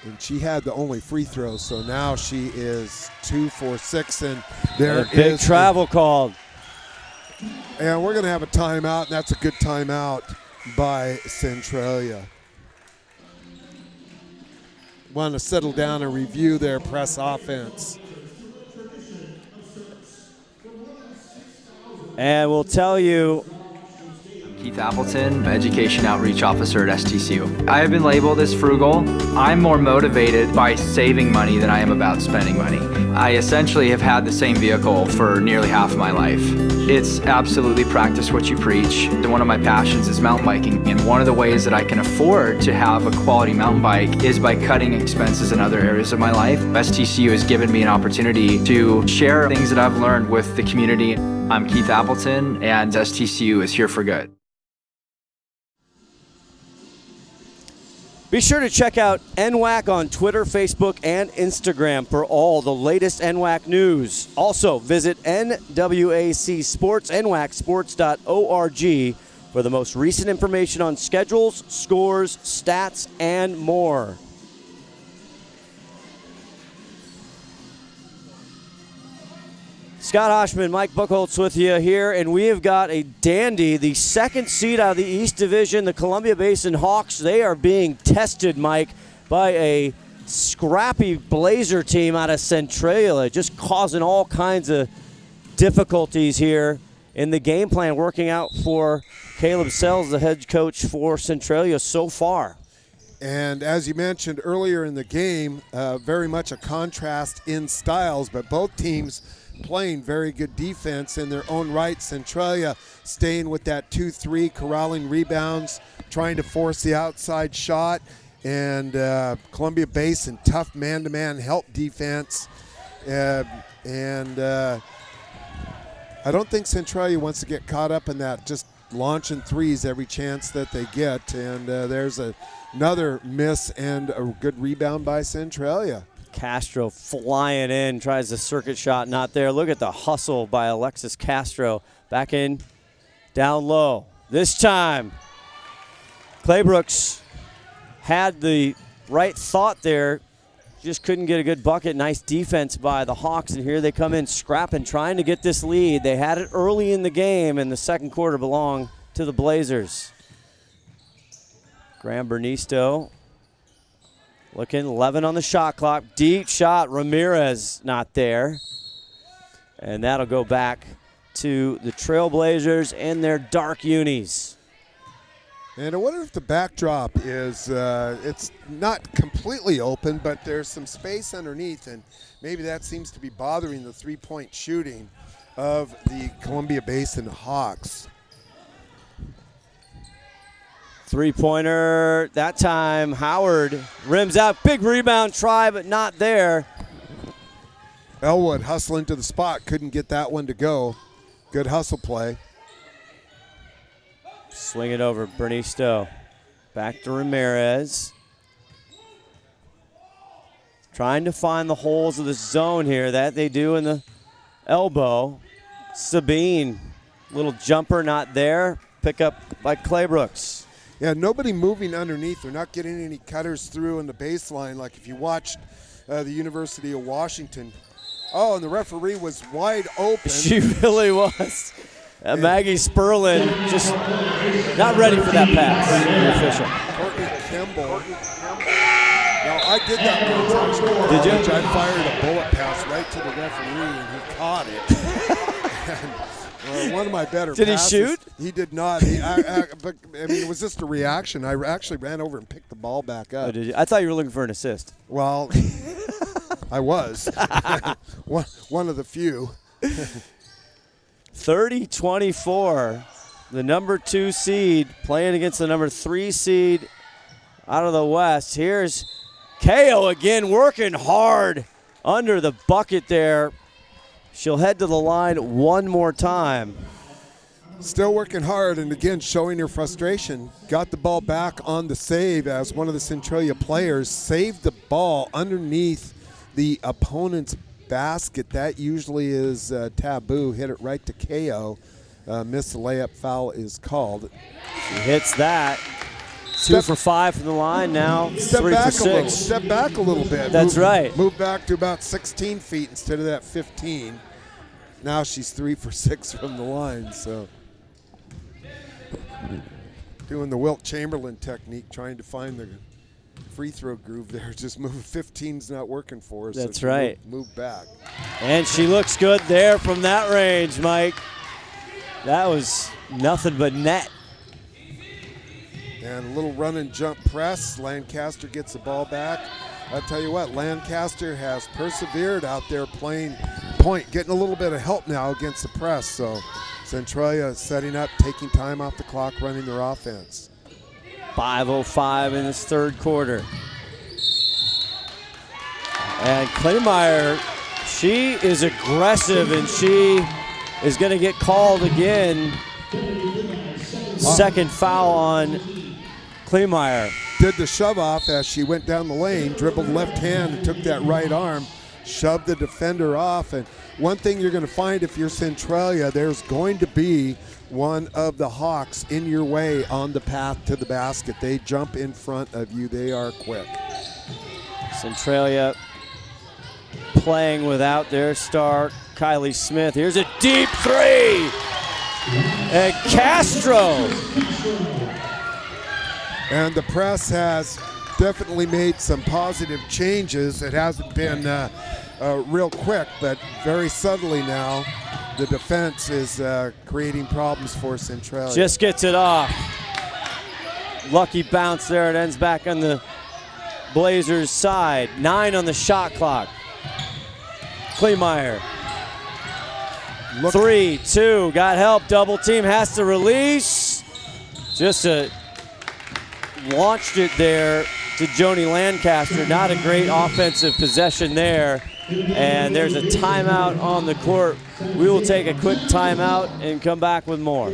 and she had the only free throw. So now she is 2 for 6, and there is a big travel called. And we're going to have a timeout, and that's a good timeout by Centralia. Want to settle down and review their press offense. And we'll tell you. Keith Appleton, Education Outreach Officer at STCU. I have been labeled as frugal. I'm more motivated by saving money than I am about spending money. I essentially have had the same vehicle for nearly half of my life. It's absolutely practice what you preach. One of my passions is mountain biking, and one of the ways that I can afford to have a quality mountain bike is by cutting expenses in other areas of my life. STCU has given me an opportunity to share things that I've learned with the community. I'm Keith Appleton, and STCU is here for good. Be sure to check out NWAC on Twitter, Facebook, and Instagram for all the latest NWAC news. Also, visit NWAC Sports, nwacsports.org for the most recent information on schedules, scores, stats, and more. Scott Oshman, Mike Buchholz with you here, and we have got a dandy, the second seed out of the East Division, the Columbia Basin Hawks. They are being tested, Mike, by a scrappy Blazer team out of Centralia, just causing all kinds of difficulties here in the game plan, working out for Caleb Sells, the head coach for Centralia so far. And as you mentioned earlier in the game, very much a contrast in styles, but both teams playing very good defense in their own right. Centralia staying with that 2-3, corralling rebounds, trying to force the outside shot, and Columbia Basin, tough man-to-man help defense. I don't think Centralia wants to get caught up in that, just launching threes every chance that they get. And there's another miss and a good rebound by Centralia. Castro flying in, tries the circuit shot, not there. Look at the hustle by Alexis Castro. Back in, down low. This time, Claybrooks had the right thought there, just couldn't get a good bucket. Nice defense by the Hawks, and here they come in scrapping, trying to get this lead. They had it early in the game, and the second quarter belonged to the Blazers. Graham Bernisto looking, 11 on the shot clock. Deep shot, Ramirez not there. And that'll go back to the Trailblazers and their dark unis. And I wonder if the backdrop is, it's not completely open, but there's some space underneath, and maybe that seems to be bothering the three-point shooting of the Columbia Basin Hawks. Three-pointer, that time Howard rims out. Big rebound try, but not there. Elwood hustling to the spot, couldn't get that one to go. Good hustle play. Swing it over, Bernisto. Back to Ramirez. Trying to find the holes of the zone here. That they do in the elbow. Sabine, little jumper not there. Pick up by Claybrooks. Yeah, nobody moving underneath. They're not getting any cutters through in the baseline. Like if you watched the University of Washington. Oh, and the referee was wide open. She really was. Maggie Sperlin just not ready for that pass. The official. Courtney Kimball. Now, I did that once, actually. Did you? I fired a bullet pass right to the referee, and he caught it. And, one of my better Did passes, he shoot? He did not. But I mean, it was just a reaction. I actually ran over and picked the ball back up. Oh, did you? I thought you were looking for an assist. Well, I was. one of the few. 30-24, the number 2 seed playing against the number 3 seed out of the West. Here's KO again, working hard under the bucket there. She'll head to the line one more time. Still working hard, and again showing her frustration. Got the ball back on the save as one of the Centralia players saved the ball underneath the opponent's basket. That usually is taboo. Hit it right to KO. Missed the layup, foul is called. She hits that. 2 for 5 from the line now. 3 for 6. Step back a little bit. That's right. Move back to about 16 feet instead of that 15. Now she's 3 for 6 from the line. So doing the Wilt Chamberlain technique, trying to find the free throw groove there. Just move. 15's not working for her. That's so right. Move back. And she looks good there from that range, Mike. That was nothing but net. And a little run and jump press. Lancaster gets the ball back. I'll tell you what, Lancaster has persevered out there playing point, getting a little bit of help now against the press. So Centralia setting up, taking time off the clock, running their offense. 5:05 in this third quarter. And Klingmeyer, she is aggressive, and she is going to get called again. Second foul on Klingmeyer. Did the shove off as she went down the lane, dribbled left hand and took that right arm, shoved the defender off. And one thing you're going to find if you're Centralia, there's going to be one of the Hawks in your way on the path to the basket. They jump in front of you. They are quick. Centralia playing without their star Kylie Smith. Here's a deep three. And Castro. And the press has definitely made some positive changes. It hasn't been real quick, but very subtly now, the defense is creating problems for Centralia. Just gets it off. Lucky bounce there. It ends back on the Blazers' side. 9 on the shot clock. Kleemeyer. 3-2, got help, double team, has to release. Just launched it there to Joni Lancaster. Not a great offensive possession there. And there's a timeout on the court. We will take a quick timeout and come back with more.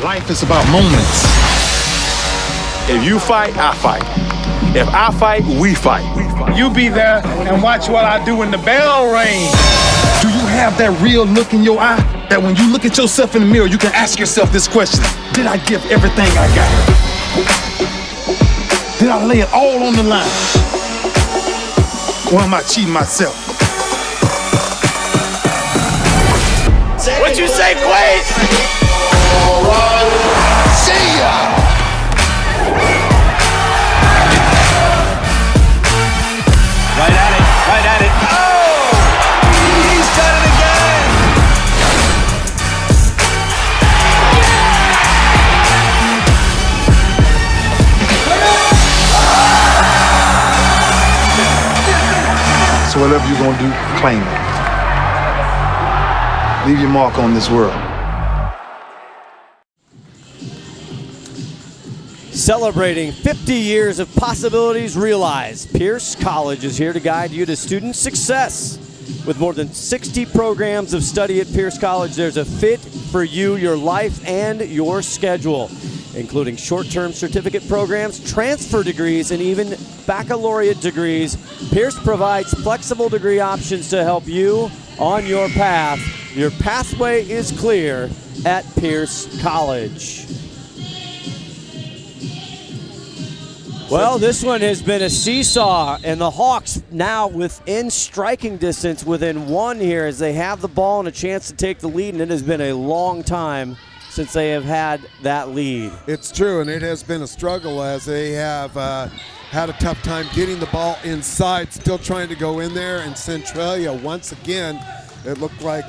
Life is about moments. If you fight, I fight. If I fight, we fight. You be there and watch what I do when the bell rings. Do you have that real look in your eye? That when you look at yourself in the mirror, you can ask yourself this question: did I give everything I got? Did I lay it all on the line? Or am I cheating myself? What you say, Quaid? See ya! Right at it. Oh! He's done it again! So whatever you're gonna do, claim it. Leave your mark on this world. Celebrating 50 years of possibilities realized, Pierce College is here to guide you to student success. With more than 60 programs of study at Pierce College, there's a fit for you, your life, and your schedule, including short-term certificate programs, transfer degrees, and even baccalaureate degrees. Pierce provides flexible degree options to help you on your path. Your pathway is clear at Pierce College. Well, this one has been a seesaw, and the Hawks now within striking distance, within one here, as they have the ball and a chance to take the lead, and it has been a long time since they have had that lead. It's true, and it has been a struggle as they have had a tough time getting the ball inside, still trying to go in there, and Centralia, once again, it looked like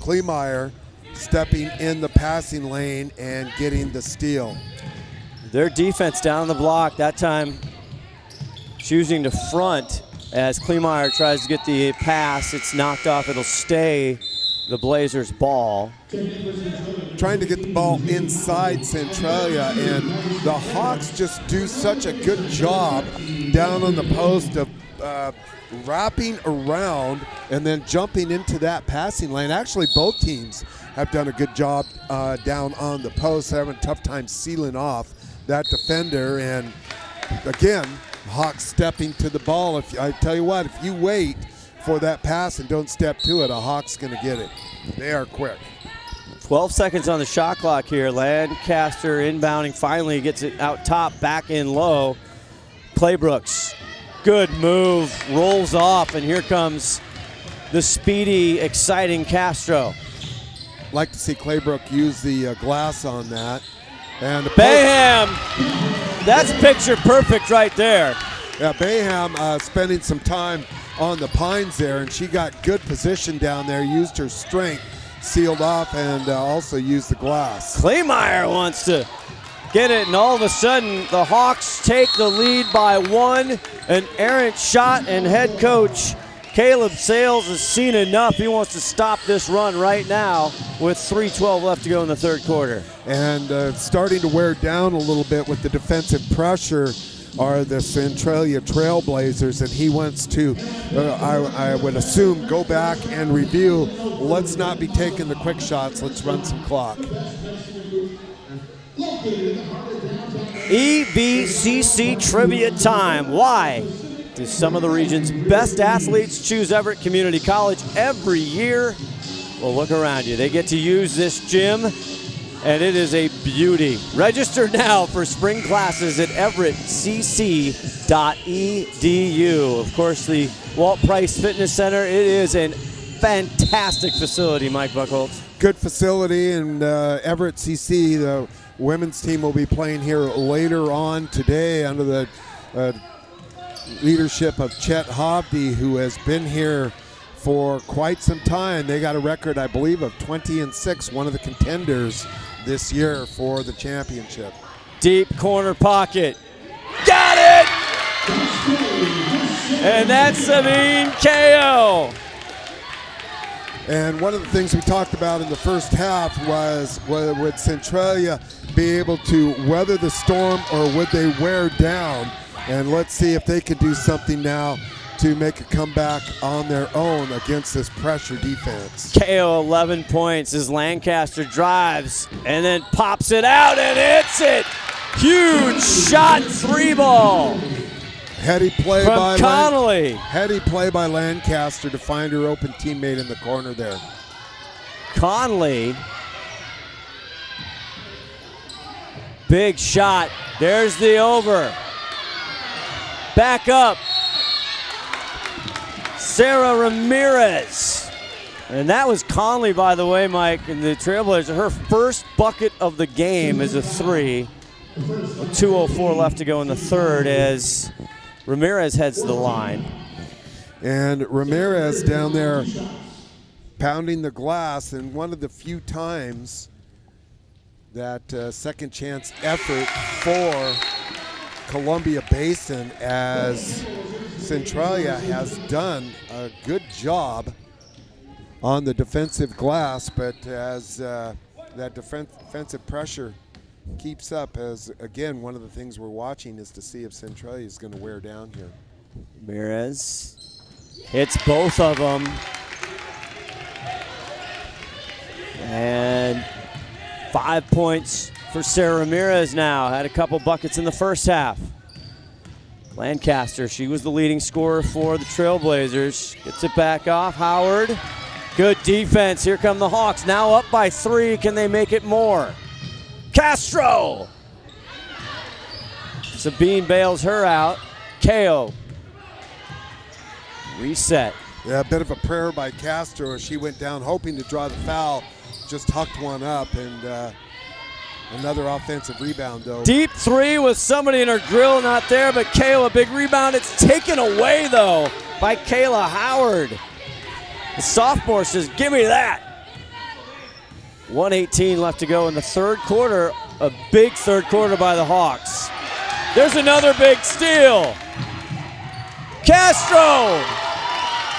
Kleemeyer stepping in the passing lane and getting the steal. Their defense down the block, that time choosing to front as Kleemeyer tries to get the pass. It's knocked off. It'll stay the Blazers' ball. Trying to get the ball inside Centralia, and the Hawks just do such a good job down on the post of wrapping around and then jumping into that passing lane. Actually, both teams have done a good job down on the post, having a tough time sealing off that defender. And again, Hawks stepping to the ball. I tell you what, if you wait for that pass and don't step to it, a Hawk's going to get it. They are quick. 12 seconds on the shot clock here. Lancaster inbounding, finally gets it out top, back in low. Claybrooks, good move, rolls off, and here comes the speedy, exciting Castro. Like to see Claybrook use the glass on that. And Bayham, that's picture perfect right there. Yeah, Bayham spending some time on the pines there, and she got good position down there, used her strength, sealed off, and also used the glass. Kleemeyer wants to get it, and all of a sudden the Hawks take the lead by one. An errant shot, and head coach Caleb Sales has seen enough. He wants to stop this run right now with 3:12 left to go in the third quarter. And starting to wear down a little bit with the defensive pressure are the Centralia Trailblazers, and he wants to, I would assume, go back and review. Let's not be taking the quick shots. Let's run some clock. EVCC trivia time. Why do some of the region's best athletes choose Everett Community College every year? Well, look around you. They get to use this gym and it is a beauty. Register now for spring classes at everettcc.edu. Of course, the Walt Price Fitness Center, it is a fantastic facility, Mike Buchholz. Good facility, and Everett CC, the women's team, will be playing here later on today under the leadership of Chet Hovde, who has been here for quite some time. They got a record, I believe, of 20-6, one of the contenders this year for the championship. Deep corner pocket. Got it! And that's Sabine KO. And one of the things we talked about in the first half was, would Centralia be able to weather the storm, or would they wear down? And let's see if they could do something now to make a comeback on their own against this pressure defense. KO 11 points as Lancaster drives and then pops it out and hits it. Huge shot, 3-ball. Heady play from by Connolly. Heady play by Lancaster to find her open teammate in the corner there. Conley. Big shot. There's the over. Back up. Sarah Ramirez. And that was Conley, by the way, Mike, and the Trailblazers. Her first bucket of the game is a 3. With 2:04 left to go in the third as Ramirez heads to the line. And Ramirez down there pounding the glass, and one of the few times that second chance effort for Columbia Basin, as Centralia has done a good job on the defensive glass, but as that defensive pressure keeps up, as again, one of the things we're watching is to see if Centralia is going to wear down here. Ramirez hits both of them. And 5 points for Sarah Ramirez now. Had a couple buckets in the first half. Lancaster, she was the leading scorer for the Trailblazers. Gets it back off. Howard. Good defense. Here come the Hawks. Now up by 3. Can they make it more? Castro. Sabine bails her out. KO. Reset. Yeah, a bit of a prayer by Castro as she went down hoping to draw the foul. Just hucked one up, and another offensive rebound, though. Deep 3 with somebody in her grill, not there, but KO, a big rebound. It's taken away, though, by Kayla Howard. The sophomore says, give me that. 1:18 left to go in the third quarter. A big third quarter by the Hawks. There's another big steal. Castro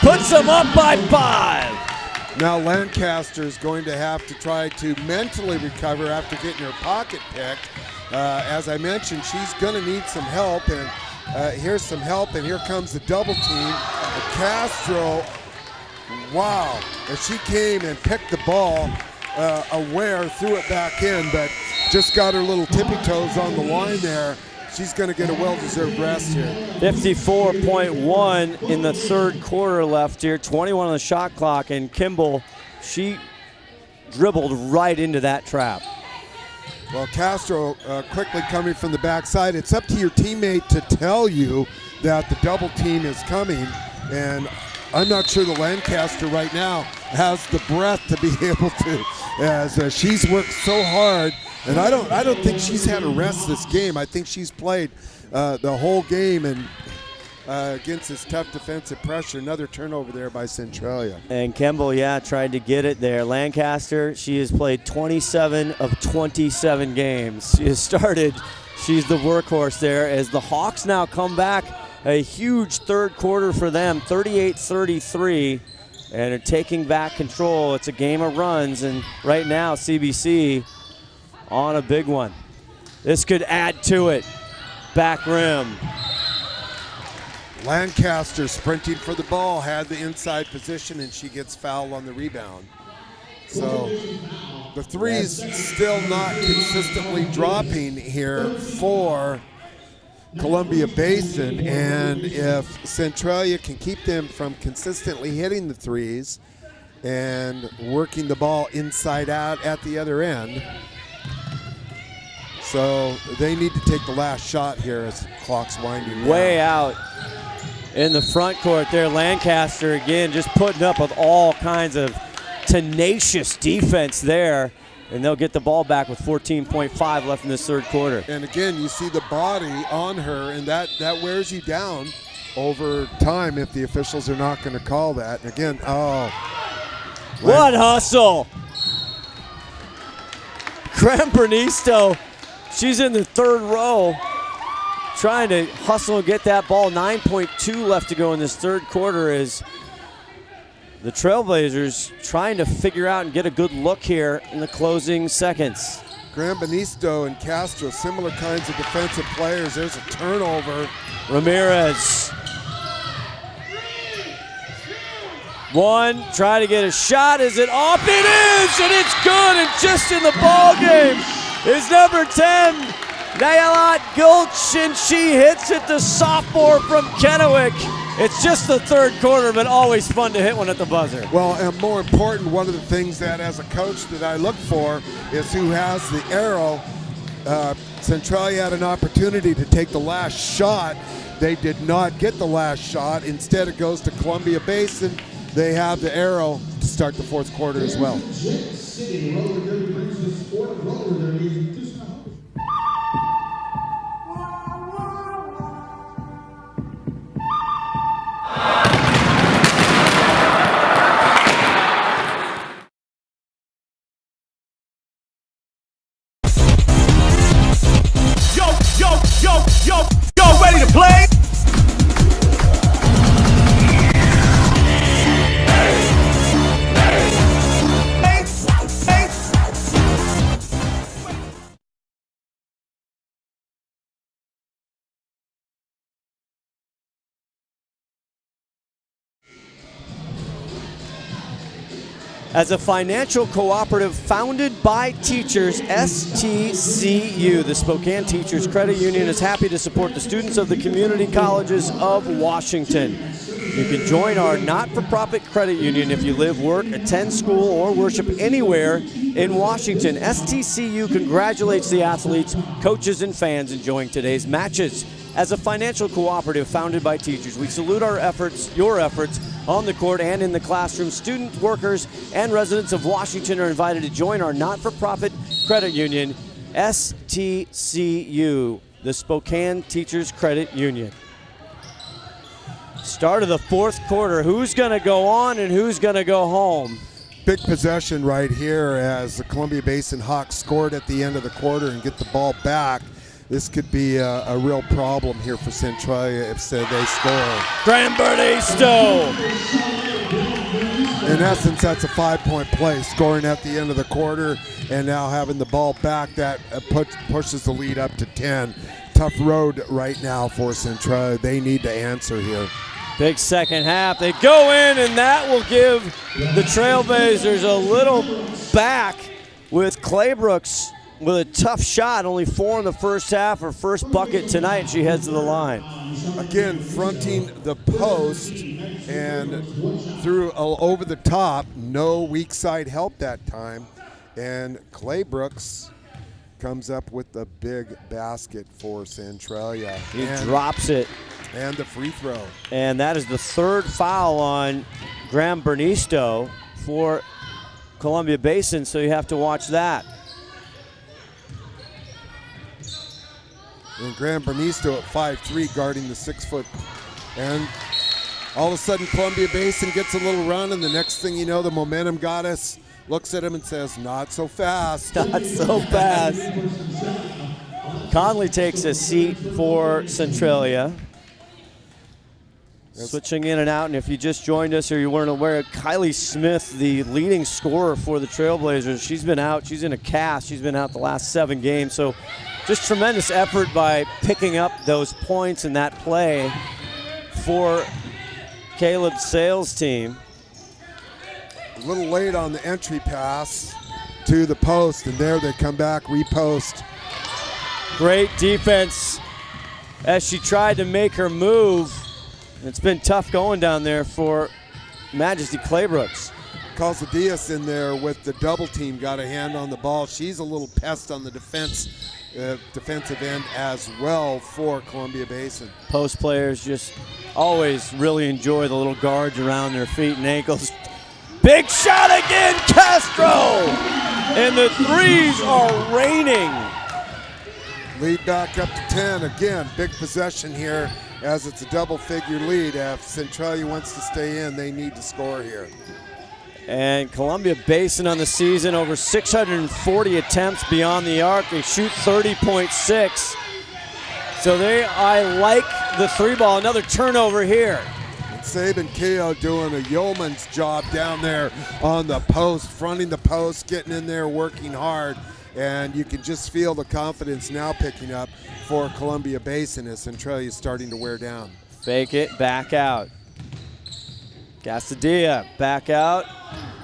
puts them up by 5. Now Lancaster is going to have to try to mentally recover after getting her pocket picked. As I mentioned, she's going to need some help, and here's some help, and here comes the double team. Castro, wow, as she came and picked the ball aware, threw it back in, but just got her little tippy toes on the line there. She's going to get a well-deserved rest here. 54.1 in the third quarter left here, 21 on the shot clock, and Kimball, she dribbled right into that trap. Well, Castro quickly coming from the backside. It's up to your teammate to tell you that the double team is coming, and I'm not sure the Lancaster right now has the breath to be able to, as she's worked so hard. And I don't think she's had a rest this game. I think she's played the whole game, and against this tough defensive pressure. Another turnover there by Centralia. And Kimball, tried to get it there. Lancaster, she has played 27 of 27 games. She has started. She's the workhorse there as the Hawks now come back. A huge third quarter for them, 38-33, and are taking back control. It's a game of runs, and right now CBC on a big one. This could add to it. Back rim. Lancaster sprinting for the ball, had the inside position, and she gets fouled on the rebound. So the threes still not consistently dropping here for Columbia Basin, and if Centralia can keep them from consistently hitting the threes and working the ball inside out at the other end, So they need to take the last shot here as the clock's winding down. Way out in the front court there. Lancaster again just putting up with all kinds of tenacious defense there. And they'll get the ball back with 14.5 left in this third quarter. And again, you see the body on her, and that wears you down over time if the officials are not going to call that. And again, what hustle! Graham-Bernisto, she's in the third row, trying to hustle and get that ball. 9.2 left to go in this third quarter as the Trailblazers trying to figure out and get a good look here in the closing seconds. Graham-Bernisto and Castro, similar kinds of defensive players. There's a turnover. Ramirez. One, try to get a shot. Is it off? It is, and it's good. And just in the ball game is number 10, Nayalot Gulch, and she hits it, the sophomore from Kennewick. It's just the third quarter, but always fun to hit one at the buzzer. Well, and more important, one of the things that as a coach that I look for is who has the arrow. Centralia had an opportunity to take the last shot. They did not get the last shot. Instead, it goes to Columbia Basin. They have the arrow to start the fourth quarter as well. Yo, ready to play? As a financial cooperative founded by teachers, STCU, the Spokane Teachers Credit Union, is happy to support the students of the community colleges of Washington. You can join our not-for-profit credit union if you live, work, attend school, or worship anywhere in Washington. STCU congratulates the athletes, coaches, and fans enjoying today's matches. As a financial cooperative founded by teachers, we salute our efforts, your efforts, on the court and in the classroom. Students, workers, and residents of Washington are invited to join our not-for-profit credit union, STCU, the Spokane Teachers Credit Union. Start of the fourth quarter. Who's going to go on and who's going to go home? Big possession right here as the Columbia Basin Hawks scored at the end of the quarter and get the ball back. This could be a real problem here for Centralia if they score. Graham-Bernisto! In essence, that's a 5-point play, scoring at the end of the quarter and now having the ball back. That pushes the lead up to 10. Tough road right now for Centralia. They need to answer here. Big second half. They go in, and that will give the Trailblazers a little back with Claybrooks with a tough shot. Only 4 in the first half. Her first bucket tonight. She heads to the line. Again, fronting the post and through over the top. No weak side help that time. And Claybrooks comes up with the big basket for Centralia. He drops it. And the free throw. And that is the third foul on Graham-Bernisto for Columbia Basin, so you have to watch that. And Graham-Bernisto at 5'3", guarding the 6-foot. And all of a sudden, Columbia Basin gets a little run, and the next thing you know, the momentum goddess looks at him and says, not so fast. Not so fast. Conley takes a seat for Centralia. Switching in and out, and if you just joined us or you weren't aware, Kylie Smith, the leading scorer for the Trailblazers, she's been out. She's in a cast. She's been out the last 7 games. So just tremendous effort by picking up those points in that play for Caleb's Sales team. A little late on the entry pass to the post, and there they come back, repost. Great defense as she tried to make her move. It's been tough going down there for Majesty Claybrooks. Calzadillas in there with the double team got a hand on the ball. She's a little pest on the defensive end as well for Columbia Basin. Post players just always really enjoy the little guards around their feet and ankles. Big shot again, Castro! And the threes are raining. Lead back up to 10. Again, big possession here as it's a double-figure lead. If Centralia wants to stay in, they need to score here. And Columbia Basin on the season, over 640 attempts beyond the arc. They shoot 30.6. So I like the three ball. Another turnover here. And Sabin Keogh doing a yeoman's job down there on the post, fronting the post, getting in there, working hard. And you can just feel the confidence now picking up for Columbia Basin as Centralia is starting to wear down. Fake it, back out. Casadilla back out.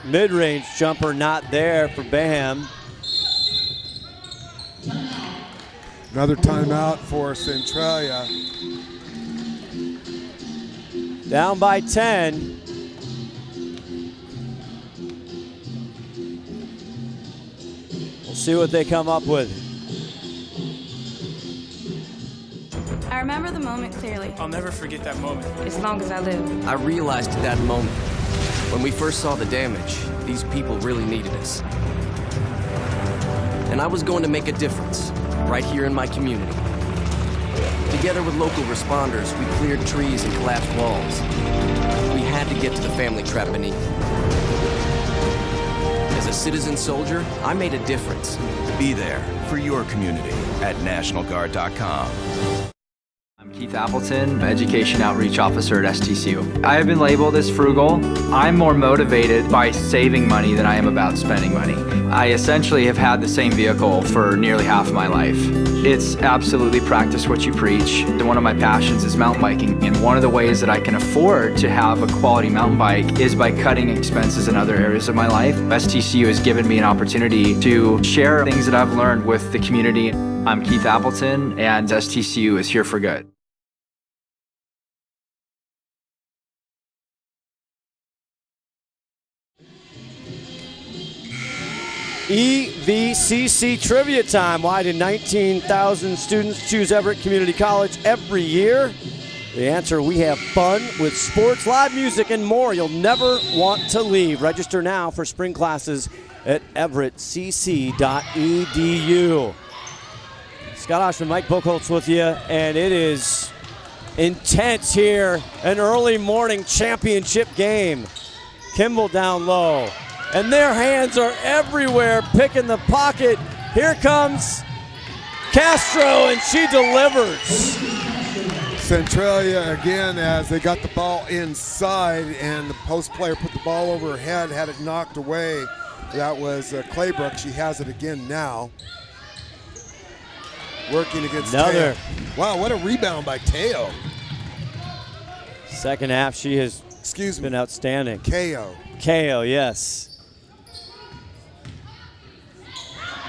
Mid-range jumper not there for Baham. Another timeout for Centralia. Down by 10. We'll see what they come up with. I remember the moment clearly. I'll never forget that moment. As long as I live. I realized at that moment, when we first saw the damage, these people really needed us. And I was going to make a difference, right here in my community. Together with local responders, we cleared trees and collapsed walls. We had to get to the family trapped beneath. As a citizen soldier, I made a difference. Be there for your community at NationalGuard.com. I'm Keith Appleton, Education Outreach Officer at STCU. I have been labeled as frugal. I'm more motivated by saving money than I am about spending money. I essentially have had the same vehicle for nearly half of my life. It's absolutely practice what you preach. One of my passions is mountain biking, and one of the ways that I can afford to have a quality mountain bike is by cutting expenses in other areas of my life. STCU has given me an opportunity to share things that I've learned with the community. I'm Keith Appleton, and STCU is here for good. EVCC trivia time. Why do 19,000 students choose Everett Community College every year? The answer, we have fun with sports, live music, and more. You'll never want to leave. Register now for spring classes at everettcc.edu. Scott Oshman, Mike Buchholz with you, and it is intense here. An early morning championship game. Kimball down low. And their hands are everywhere, picking the pocket. Here comes Castro, and she delivers. Centralia again, as they got the ball inside, and the post player put the ball over her head, had it knocked away. That was Claybrook. She has it again now. Working against another. Teo. Wow, what a rebound by Teo. Second half, she has been outstanding. KO, yes.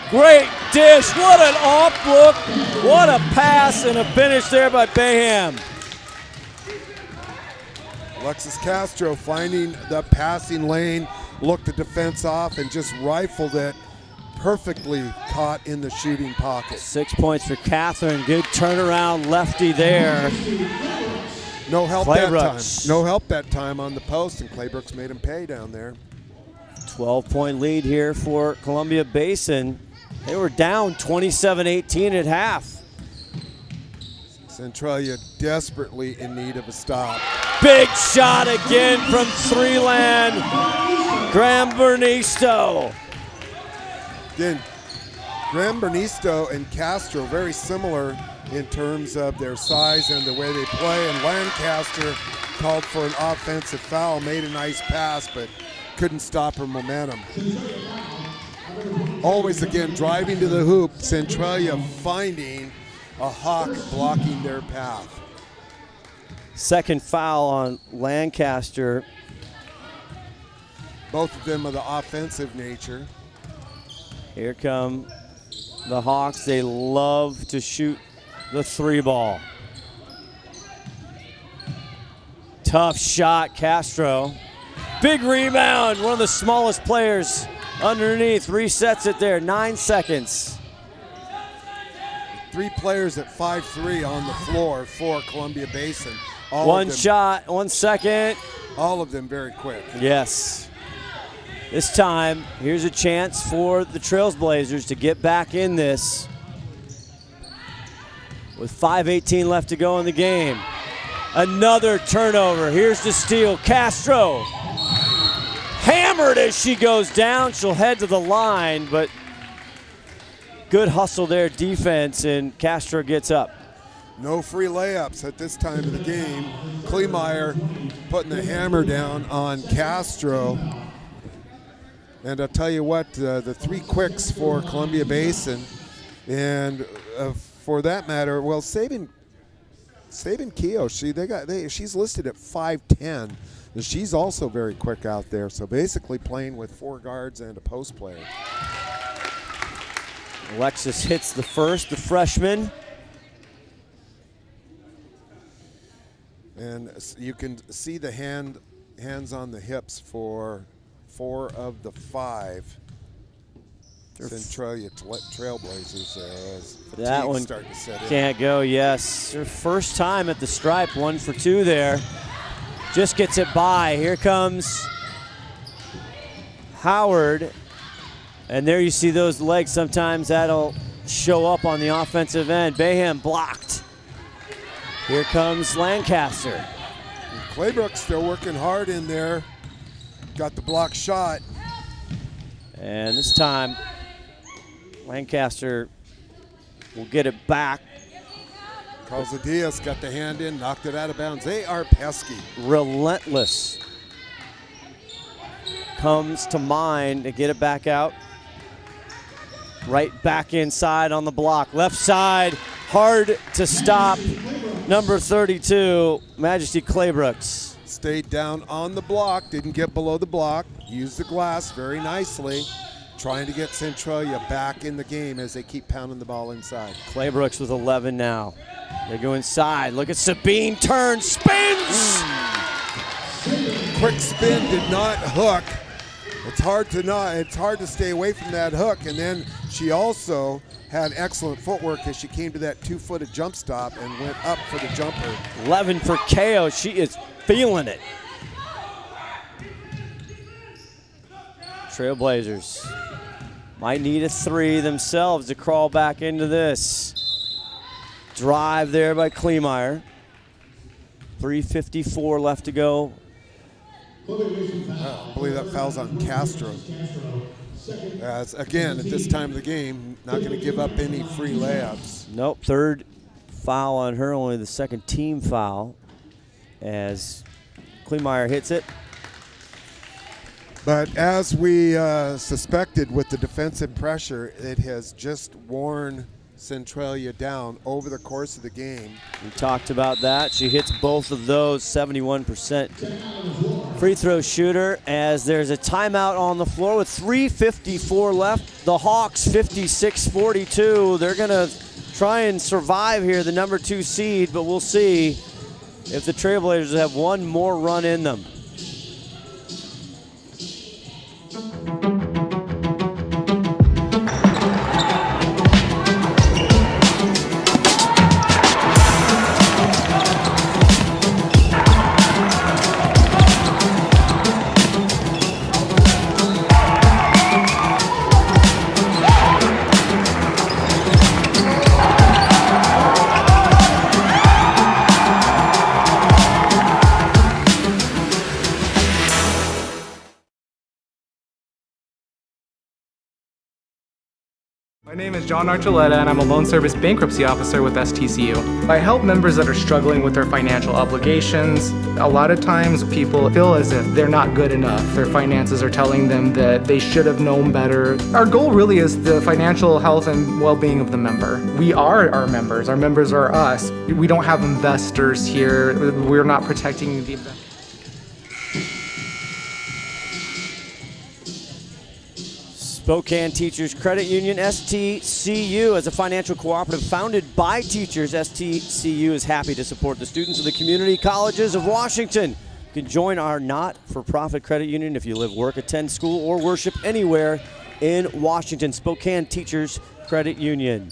Great dish, what an off look, what a pass and a finish there by Baham. Alexis Castro finding the passing lane, looked the defense off and just rifled it, perfectly caught in the shooting pocket. 6 points for Catherine, good turnaround lefty there. No help that time. No help that time on the post, and Claybrooks made him pay down there. 12-point lead here for Columbia Basin. They were down 27-18 at half. Centralia desperately in need of a stop. Big shot again from Three-Land. Graham Bernisto. Again, Graham Bernisto and Castro very similar in terms of their size and the way they play, and Lancaster called for an offensive foul, made a nice pass, but couldn't stop her momentum. Always again driving to the hoop, Centralia finding a hawk blocking their path. Second foul on Lancaster. Both of them of the offensive nature. Here come the Hawks. They love to shoot the three ball. Tough shot, Castro. big rebound. One of the smallest players underneath resets it there. 9 seconds. 3 players at 5'3" on the floor for Columbia Basin. One shot, 1 second. All of them very quick. Yes. This time, here's a chance for the Trailblazers to get back in this. With 5:18 left to go in the game. Another turnover. Here's the steal. Castro hammered as she goes down. She'll head to the line, but good hustle there, defense, and Castro gets up. No free layups at this time of the game. Kleemeyer putting the hammer down on Castro. And I'll tell you what, the 3 quicks for Columbia Basin, and for that matter, well, Sabin Keogh, she's listed at 5'10", and she's also very quick out there. So basically playing with 4 guards and a post player. Alexis hits the first, the freshman. And you can see the hands on the hips for 4 of the 5 Centralia Trailblazers there as that one starting to set in. Can't go, yes. Her first time at the stripe, 1 for 2 there. Just gets it by. Here comes Howard. And there you see those legs. Sometimes that'll show up on the offensive end. Bayham blocked. Here comes Lancaster. And Claybrook still working hard in there. Got the block shot. And this time, Lancaster will get it back. Calzadias got the hand in, knocked it out of bounds. They are pesky. Relentless. Comes to mind to get it back out. Right back inside on the block. Left side, hard to stop. Number 32, Majesty Claybrooks. Stayed down on the block, didn't get below the block. Used the glass very nicely. Trying to get Centralia back in the game as they keep pounding the ball inside. Claybrooks with 11 now. They go inside. Look at Sabine, turns, spins! Quick spin, did not hook. It's hard to stay away from that hook. And then she also had excellent footwork as she came to that 2-footed jump stop and went up for the jumper. 11 for KO. She is feeling it. Trailblazers might need a 3 themselves to crawl back into this. Drive there by Kleemeyer. 3:54 left to go. I believe that foul's on Castro. As again, at this time of the game, not going to give up any free layups. Nope, 3rd foul on her, only the 2nd team foul as Kleemeyer hits it. But as we suspected with the defensive pressure, it has just worn Centralia down over the course of the game. We talked about that. She hits both of those, 71% free throw shooter, as there's a timeout on the floor with 3:54 left. The Hawks 56-42. They're going to try and survive here, the number 2 seed, but we'll see if the Trailblazers have one more run in them. My name is John Archuleta, and I'm a loan service bankruptcy officer with STCU. I help members that are struggling with their financial obligations. A lot of times people feel as if they're not good enough. Their finances are telling them that they should have known better. Our goal really is the financial health and well-being of the member. We are our members are us. We don't have investors here. We're not protecting the investors. Spokane Teachers Credit Union, STCU, as a financial cooperative founded by teachers, STCU is happy to support the students of the community colleges of Washington. You can join our not-for-profit credit union if you live, work, attend school, or worship anywhere in Washington. Spokane Teachers Credit Union.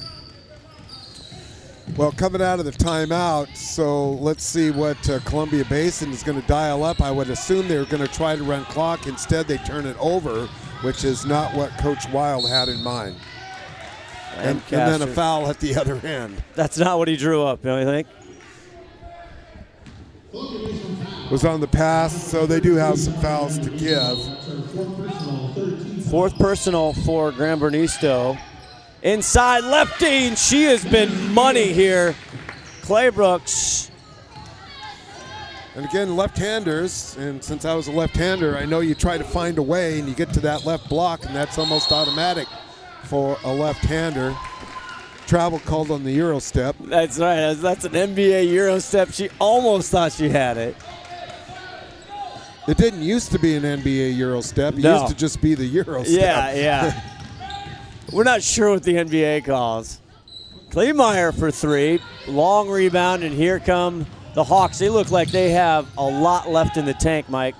Well, coming out of the timeout, so let's see what Columbia Basin is going to dial up. I would assume they were going to try to run clock. Instead, they turn it over, which is not what Coach Wild had in mind. And then a foul at the other end. That's not what he drew up, don't you think? Was on the pass, so they do have some fouls to give. Fourth personal for Gran Bernisto. Inside lefty, and she has been money here. Claybrooks. And again, left-handers, and since I was a left-hander, I know you try to find a way and you get to that left block, and that's almost automatic for a left-hander. Travel called on the Euro step. That's right, that's an NBA Euro step. She almost thought she had it. It didn't used to be an NBA Euro step. It used to just be the Euro step. Yeah. We're not sure what the NBA calls. Kleemeyer for three. Long rebound, and here come the Hawks. They look like they have a lot left in the tank, Mike.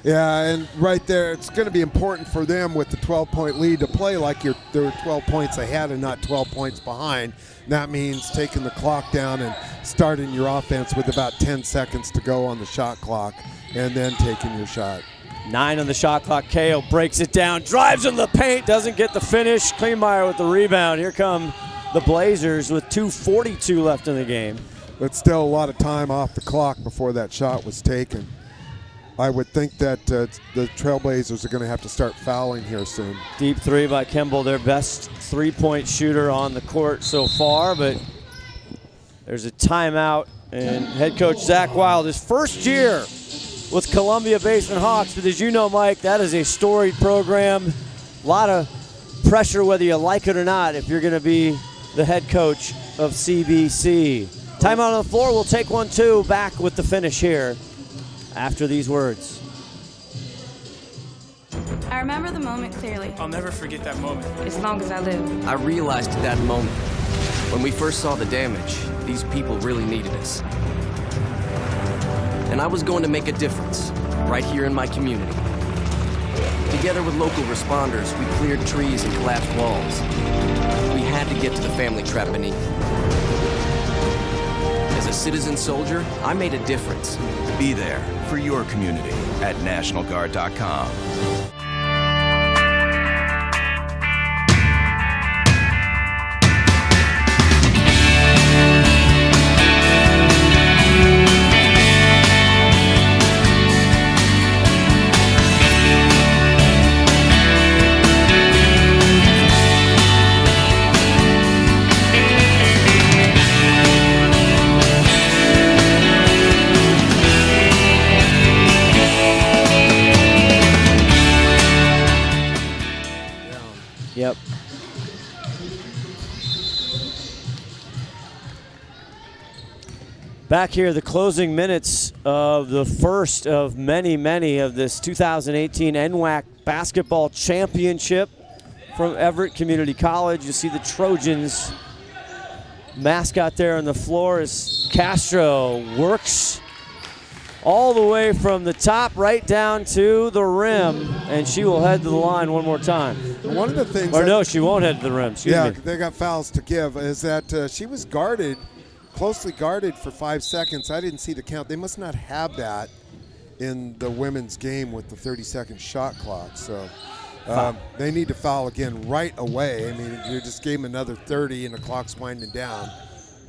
Yeah, and right there, it's going to be important for them with the 12-point lead to play like they're 12 points ahead and not 12 points behind. That means taking the clock down and starting your offense with about 10 seconds to go on the shot clock and then taking your shot. 9 on the shot clock. KO breaks it down, drives in the paint, doesn't get the finish. Kleemeyer with the rebound. Here come the Blazers with 2:42 left in the game. But still a lot of time off the clock before that shot was taken. I would think that the Trailblazers are going to have to start fouling here soon. Deep three by Kimball, their best three-point shooter on the court so far, but there's a timeout, and head coach Zach Wild, his first year with Columbia Basin Hawks, but as you know, Mike, that is a storied program. A lot of pressure whether you like it or not if you're going to be the head coach of CBC. Timeout on the floor, we'll take 1-2, back with the finish here after these words. I remember the moment clearly. I'll never forget that moment. As long as I live. I realized at that moment, when we first saw the damage, these people really needed us. And I was going to make a difference, right here in my community. Together with local responders, we cleared trees and collapsed walls. We had to get to the family trapped beneath. As a citizen soldier, I made a difference. Be there for your community at NationalGuard.com. Yep. Back here, the closing minutes of the first of many of this 2018 NWAC Basketball Championship from Everett Community College. You see the Trojans mascot there on the floor as Castro works all the way from the top right down to the rim, and she will head to the line one more time. One of the things, no, she won't head to the rim. Excuse me. They got fouls to give. Is that she was closely guarded for 5 seconds. I didn't see the count. They must not have that in the women's game with the 30-second shot clock. So they need to foul again right away. I mean, you just gave them another 30, and the clock's winding down.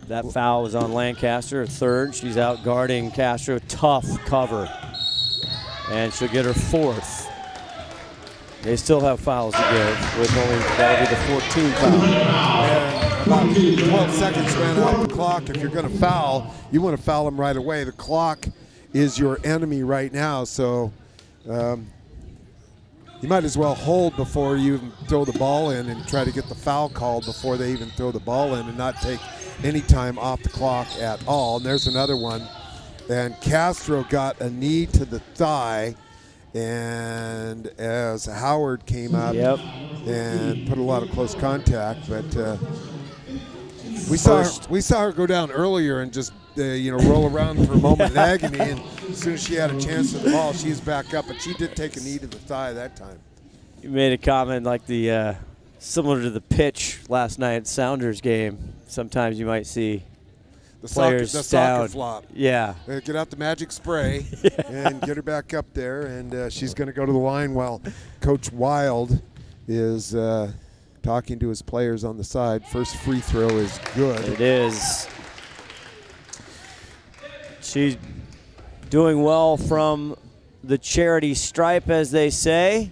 That foul was on Lancaster, a third. She's out guarding Castro. Tough cover. And she'll get her fourth. They still have fouls to give with only, that'll be the 14th foul. And about 12 seconds ran off the clock. If you're going to foul, you want to foul them right away. The clock is your enemy right now, so you might as well hold before you even throw the ball in and try to get the foul called before they even throw the ball in and not take any time off the clock at all. And there's another one. And Castro got a knee to the thigh, and as Howard came up and put a lot of close contact, but we saw her go down earlier and just roll around for a moment in agony, and as soon as she had a chance at the ball, she was back up, but she did take a knee to the thigh that time. You made a comment like the similar to the pitch last night at Sounders game. Sometimes you might see the players soccer flop. Yeah. Get out the magic spray and get her back up there, and she's going to go to the line while Coach Wild is talking to his players on the side. First free throw is good. It is. She's doing well from the charity stripe, as they say.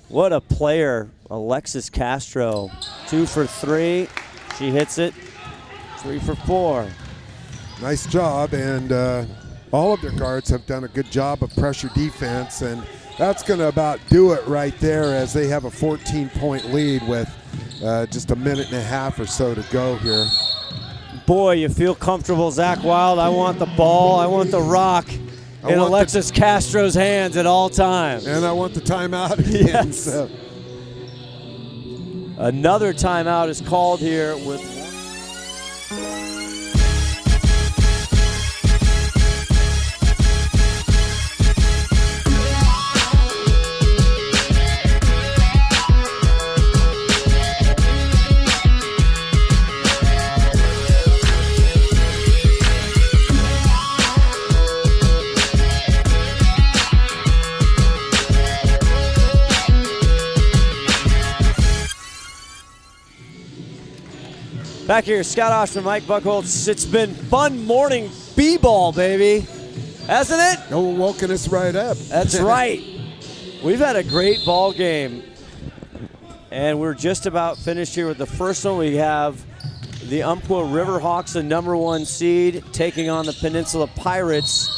What a player, Alexis Castro. 2 for 3. She hits it. 3 for 4. Nice job, and all of their guards have done a good job of pressure defense, and that's going to about do it right there as they have a 14-point lead with just a minute and a half or so to go here. Boy, you feel comfortable, Zach Wild. I want the ball. I want the rock in Alexis Castro's hands at all times. And I want the timeout again. Yes. So. Another timeout is called here with back here, Scott Oshman, Mike Buchholz. It's been fun morning b-ball, baby, hasn't it? No, woken us right up. That's right. We've had a great ball game, and we're just about finished here with the first one. We have the Umpqua Riverhawks, the #1 seed, taking on the Peninsula Pirates.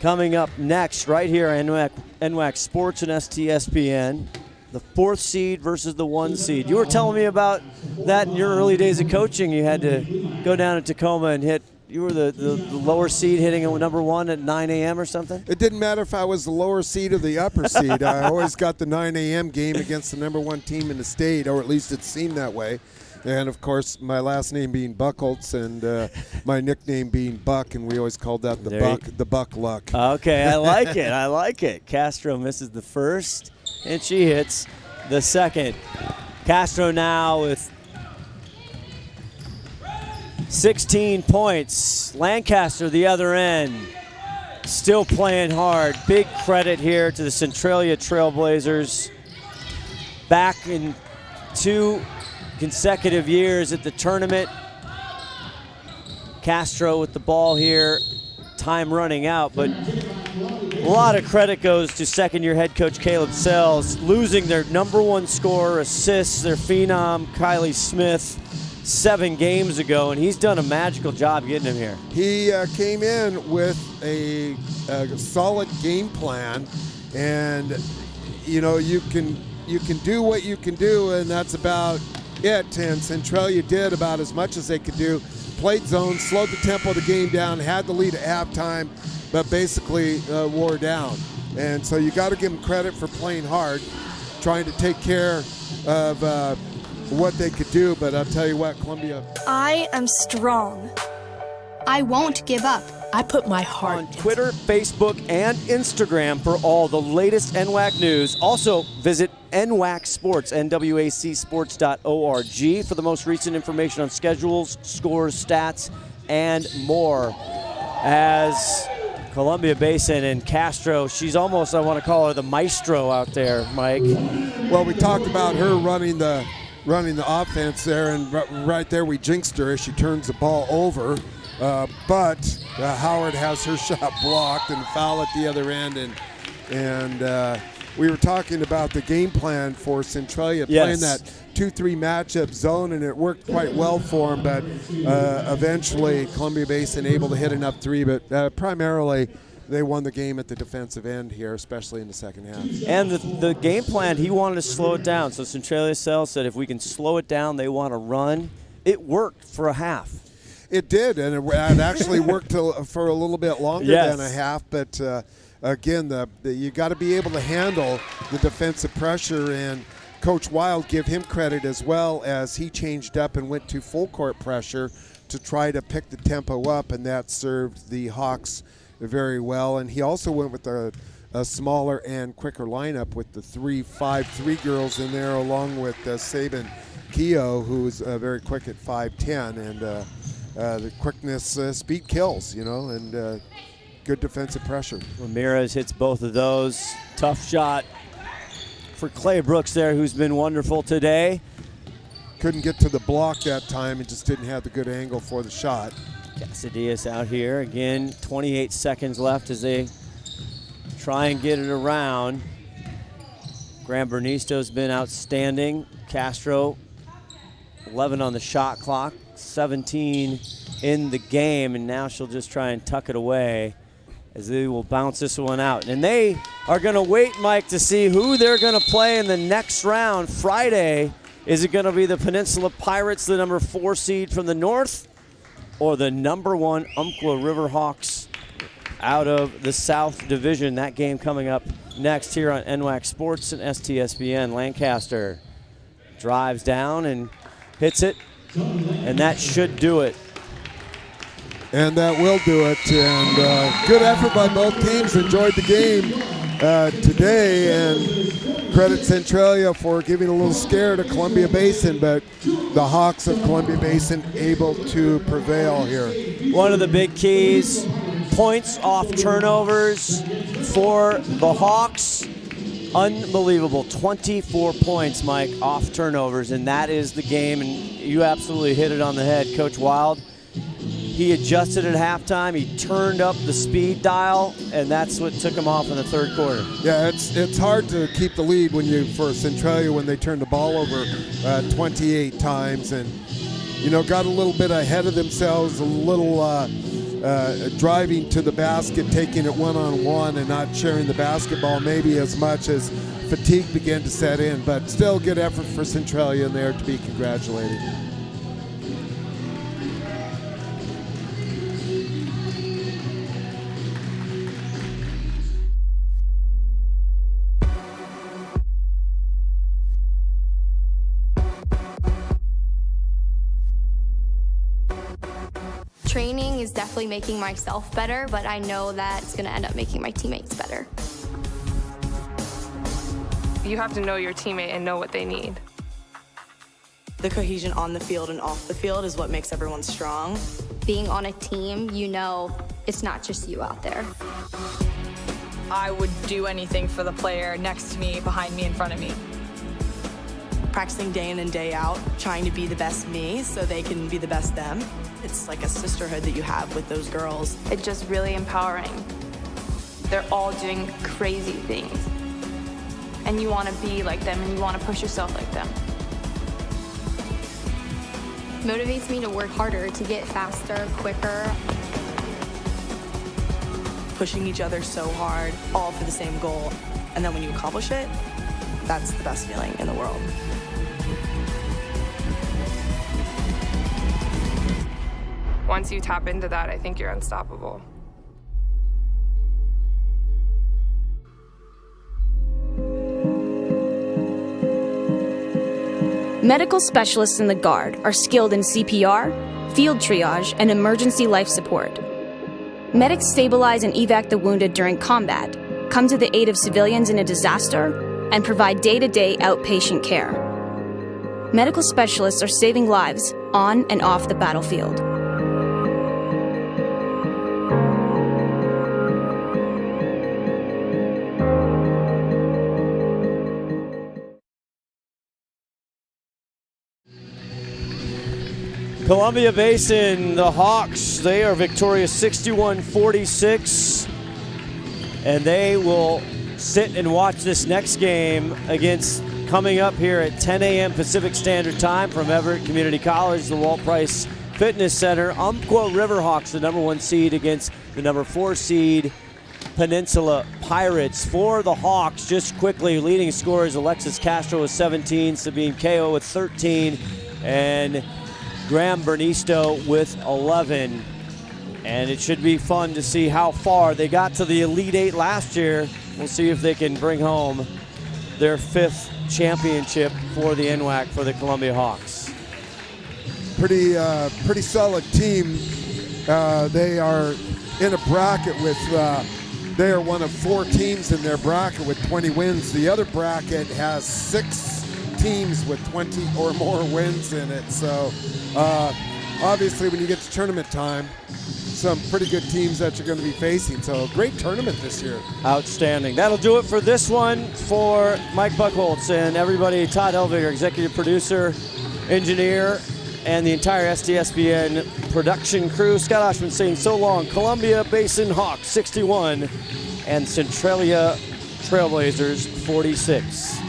Coming up next, right here on NWAC Sports and STSPN. The 4th seed versus the 1 seed. You were telling me about that in your early days of coaching. You had to go down to Tacoma and hit. You were the lower seed hitting at #1 at 9 a.m. or something? It didn't matter if I was the lower seed or the upper seed. I always got the 9 a.m. game against the #1 team in the state, or at least it seemed that way. And, of course, my last name being Buchholz and my nickname being Buck, and we always called that the Buck Luck. Okay, I like it. I like it. Castro misses the first, and she hits the second. Castro now with 16 points. Lancaster, the other end, still playing hard. Big credit here to the Centralia Trailblazers. Back in 2 consecutive years at the tournament. Castro with the ball here. Time running out, but a lot of credit goes to second-year head coach Caleb Sells, losing their #1 scorer, assists, their phenom, Kylie Smith, 7 games ago, and he's done a magical job getting him here. He came in with a solid game plan, and you can do what you can do, and that's about it. And Centralia did about as much as they could do. Played zone, slowed the tempo of the game down, had the lead at halftime, but basically wore down. And so you got to give them credit for playing hard, trying to take care of what they could do. But I'll tell you what, Columbia. I am strong. I won't give up. I put my heart on Twitter, Facebook, and Instagram for all the latest NWAC news. Also, visit NWAC Sports, nwacsports.org, for the most recent information on schedules, scores, stats, and more. As Columbia Basin and Castro, she's almost, I want to call her the maestro out there, Mike. Well, we talked about her running the offense there, and right there we jinxed her as she turns the ball over. But Howard has her shot blocked and foul at the other end, and we were talking about the game plan for Centralia, playing that 2-3 matchup zone, and it worked quite well for them. But eventually, Columbia Basin able to hit enough three, but primarily they won the game at the defensive end here, especially in the second half. And the game plan, he wanted to slow it down. So Centralia Sells said if we can slow it down, they want to run. It worked for a half. It did, and it actually worked for a little bit longer than a half. But again, you got to be able to handle the defensive pressure, and Coach Wild, give him credit as well, as he changed up and went to full court pressure to try to pick the tempo up, and that served the Hawks very well. And he also went with a smaller and quicker lineup with the 3-5-3 girls in there, along with Sabin Keogh, who's very quick at 5'10", and the quickness, speed kills, and good defensive pressure. Ramirez hits both of those. Tough shot for Clay Brooks there, who's been wonderful today. Couldn't get to the block that time and just didn't have the good angle for the shot. Casillas out here again. 28 seconds left as they try and get it around. Graham Bernisto's been outstanding. Castro, 11 on the shot clock, 17 in the game, and now she'll just try and tuck it away as they will bounce this one out. And they are going to wait, Mike, to see who they're going to play in the next round. Friday, is it going to be the Peninsula Pirates, the number 4 seed from the north, or the number 1 Umpqua River Hawks out of the South Division? That game coming up next here on NWAC Sports and STSPN. Lancaster drives down and hits it, and that should do it. And that will do it. And good effort by both teams. Enjoyed the game today, and credit Centralia for giving a little scare to Columbia Basin, but the Hawks of Columbia Basin able to prevail here. One of the big keys, points off turnovers for the Hawks. Unbelievable, 24 points, Mike, off turnovers, and that is the game, and you absolutely hit it on the head, Coach Wild. He adjusted at halftime, he turned up the speed dial, and that's what took him off in the third quarter. Yeah, it's hard to keep the lead for Centralia when they turned the ball over 28 times, and got a little bit ahead of themselves, a little driving to the basket, taking it one-on-one and not sharing the basketball maybe as much as fatigue began to set in, but still good effort for Centralia in there to be congratulated. Training is definitely making myself better, but I know that it's going to end up making my teammates better. You have to know your teammate and know what they need. The cohesion on the field and off the field is what makes everyone strong. Being on a team, it's not just you out there. I would do anything for the player next to me, behind me, in front of me. Practicing day in and day out, trying to be the best me so they can be the best them. It's like a sisterhood that you have with those girls. It's just really empowering. They're all doing crazy things. And you want to be like them, and you want to push yourself like them. Motivates me to work harder, to get faster, quicker. Pushing each other so hard, all for the same goal. And then when you accomplish it, that's the best feeling in the world. Once you tap into that, I think you're unstoppable. Medical specialists in the Guard are skilled in CPR, field triage, and emergency life support. Medics stabilize and evac the wounded during combat, come to the aid of civilians in a disaster, and provide day-to-day outpatient care. Medical specialists are saving lives on and off the battlefield. Columbia Basin, the Hawks, they are victorious 61-46, and they will sit and watch this next game coming up here at 10 a.m. Pacific Standard Time from Everett Community College, the Walt Price Fitness Center. Umpqua Riverhawks, the number 1 seed, against the number 4 seed Peninsula Pirates. For the Hawks, just quickly, leading scorers Alexis Castro with 17, Sabine Keogh with 13, and Graham Bernisto with 11. And it should be fun to see how far they got to the Elite 8 last year. We'll see if they can bring home their 5th championship for the NWAC for the Columbia Hawks. pretty solid team. They are in a bracket with, they are one of 4 teams in their bracket with 20 wins. The other bracket has 6 teams with 20 or more wins in it. So obviously when you get to tournament time, some pretty good teams that you're going to be facing. So great tournament this year. Outstanding. That'll do it for this one. For Mike Buchholz and everybody, Todd Elvinger, executive producer, engineer, and the entire STSPN production crew, Scott Oshman saying so long. Columbia Basin Hawks 61 and Centralia Trailblazers 46.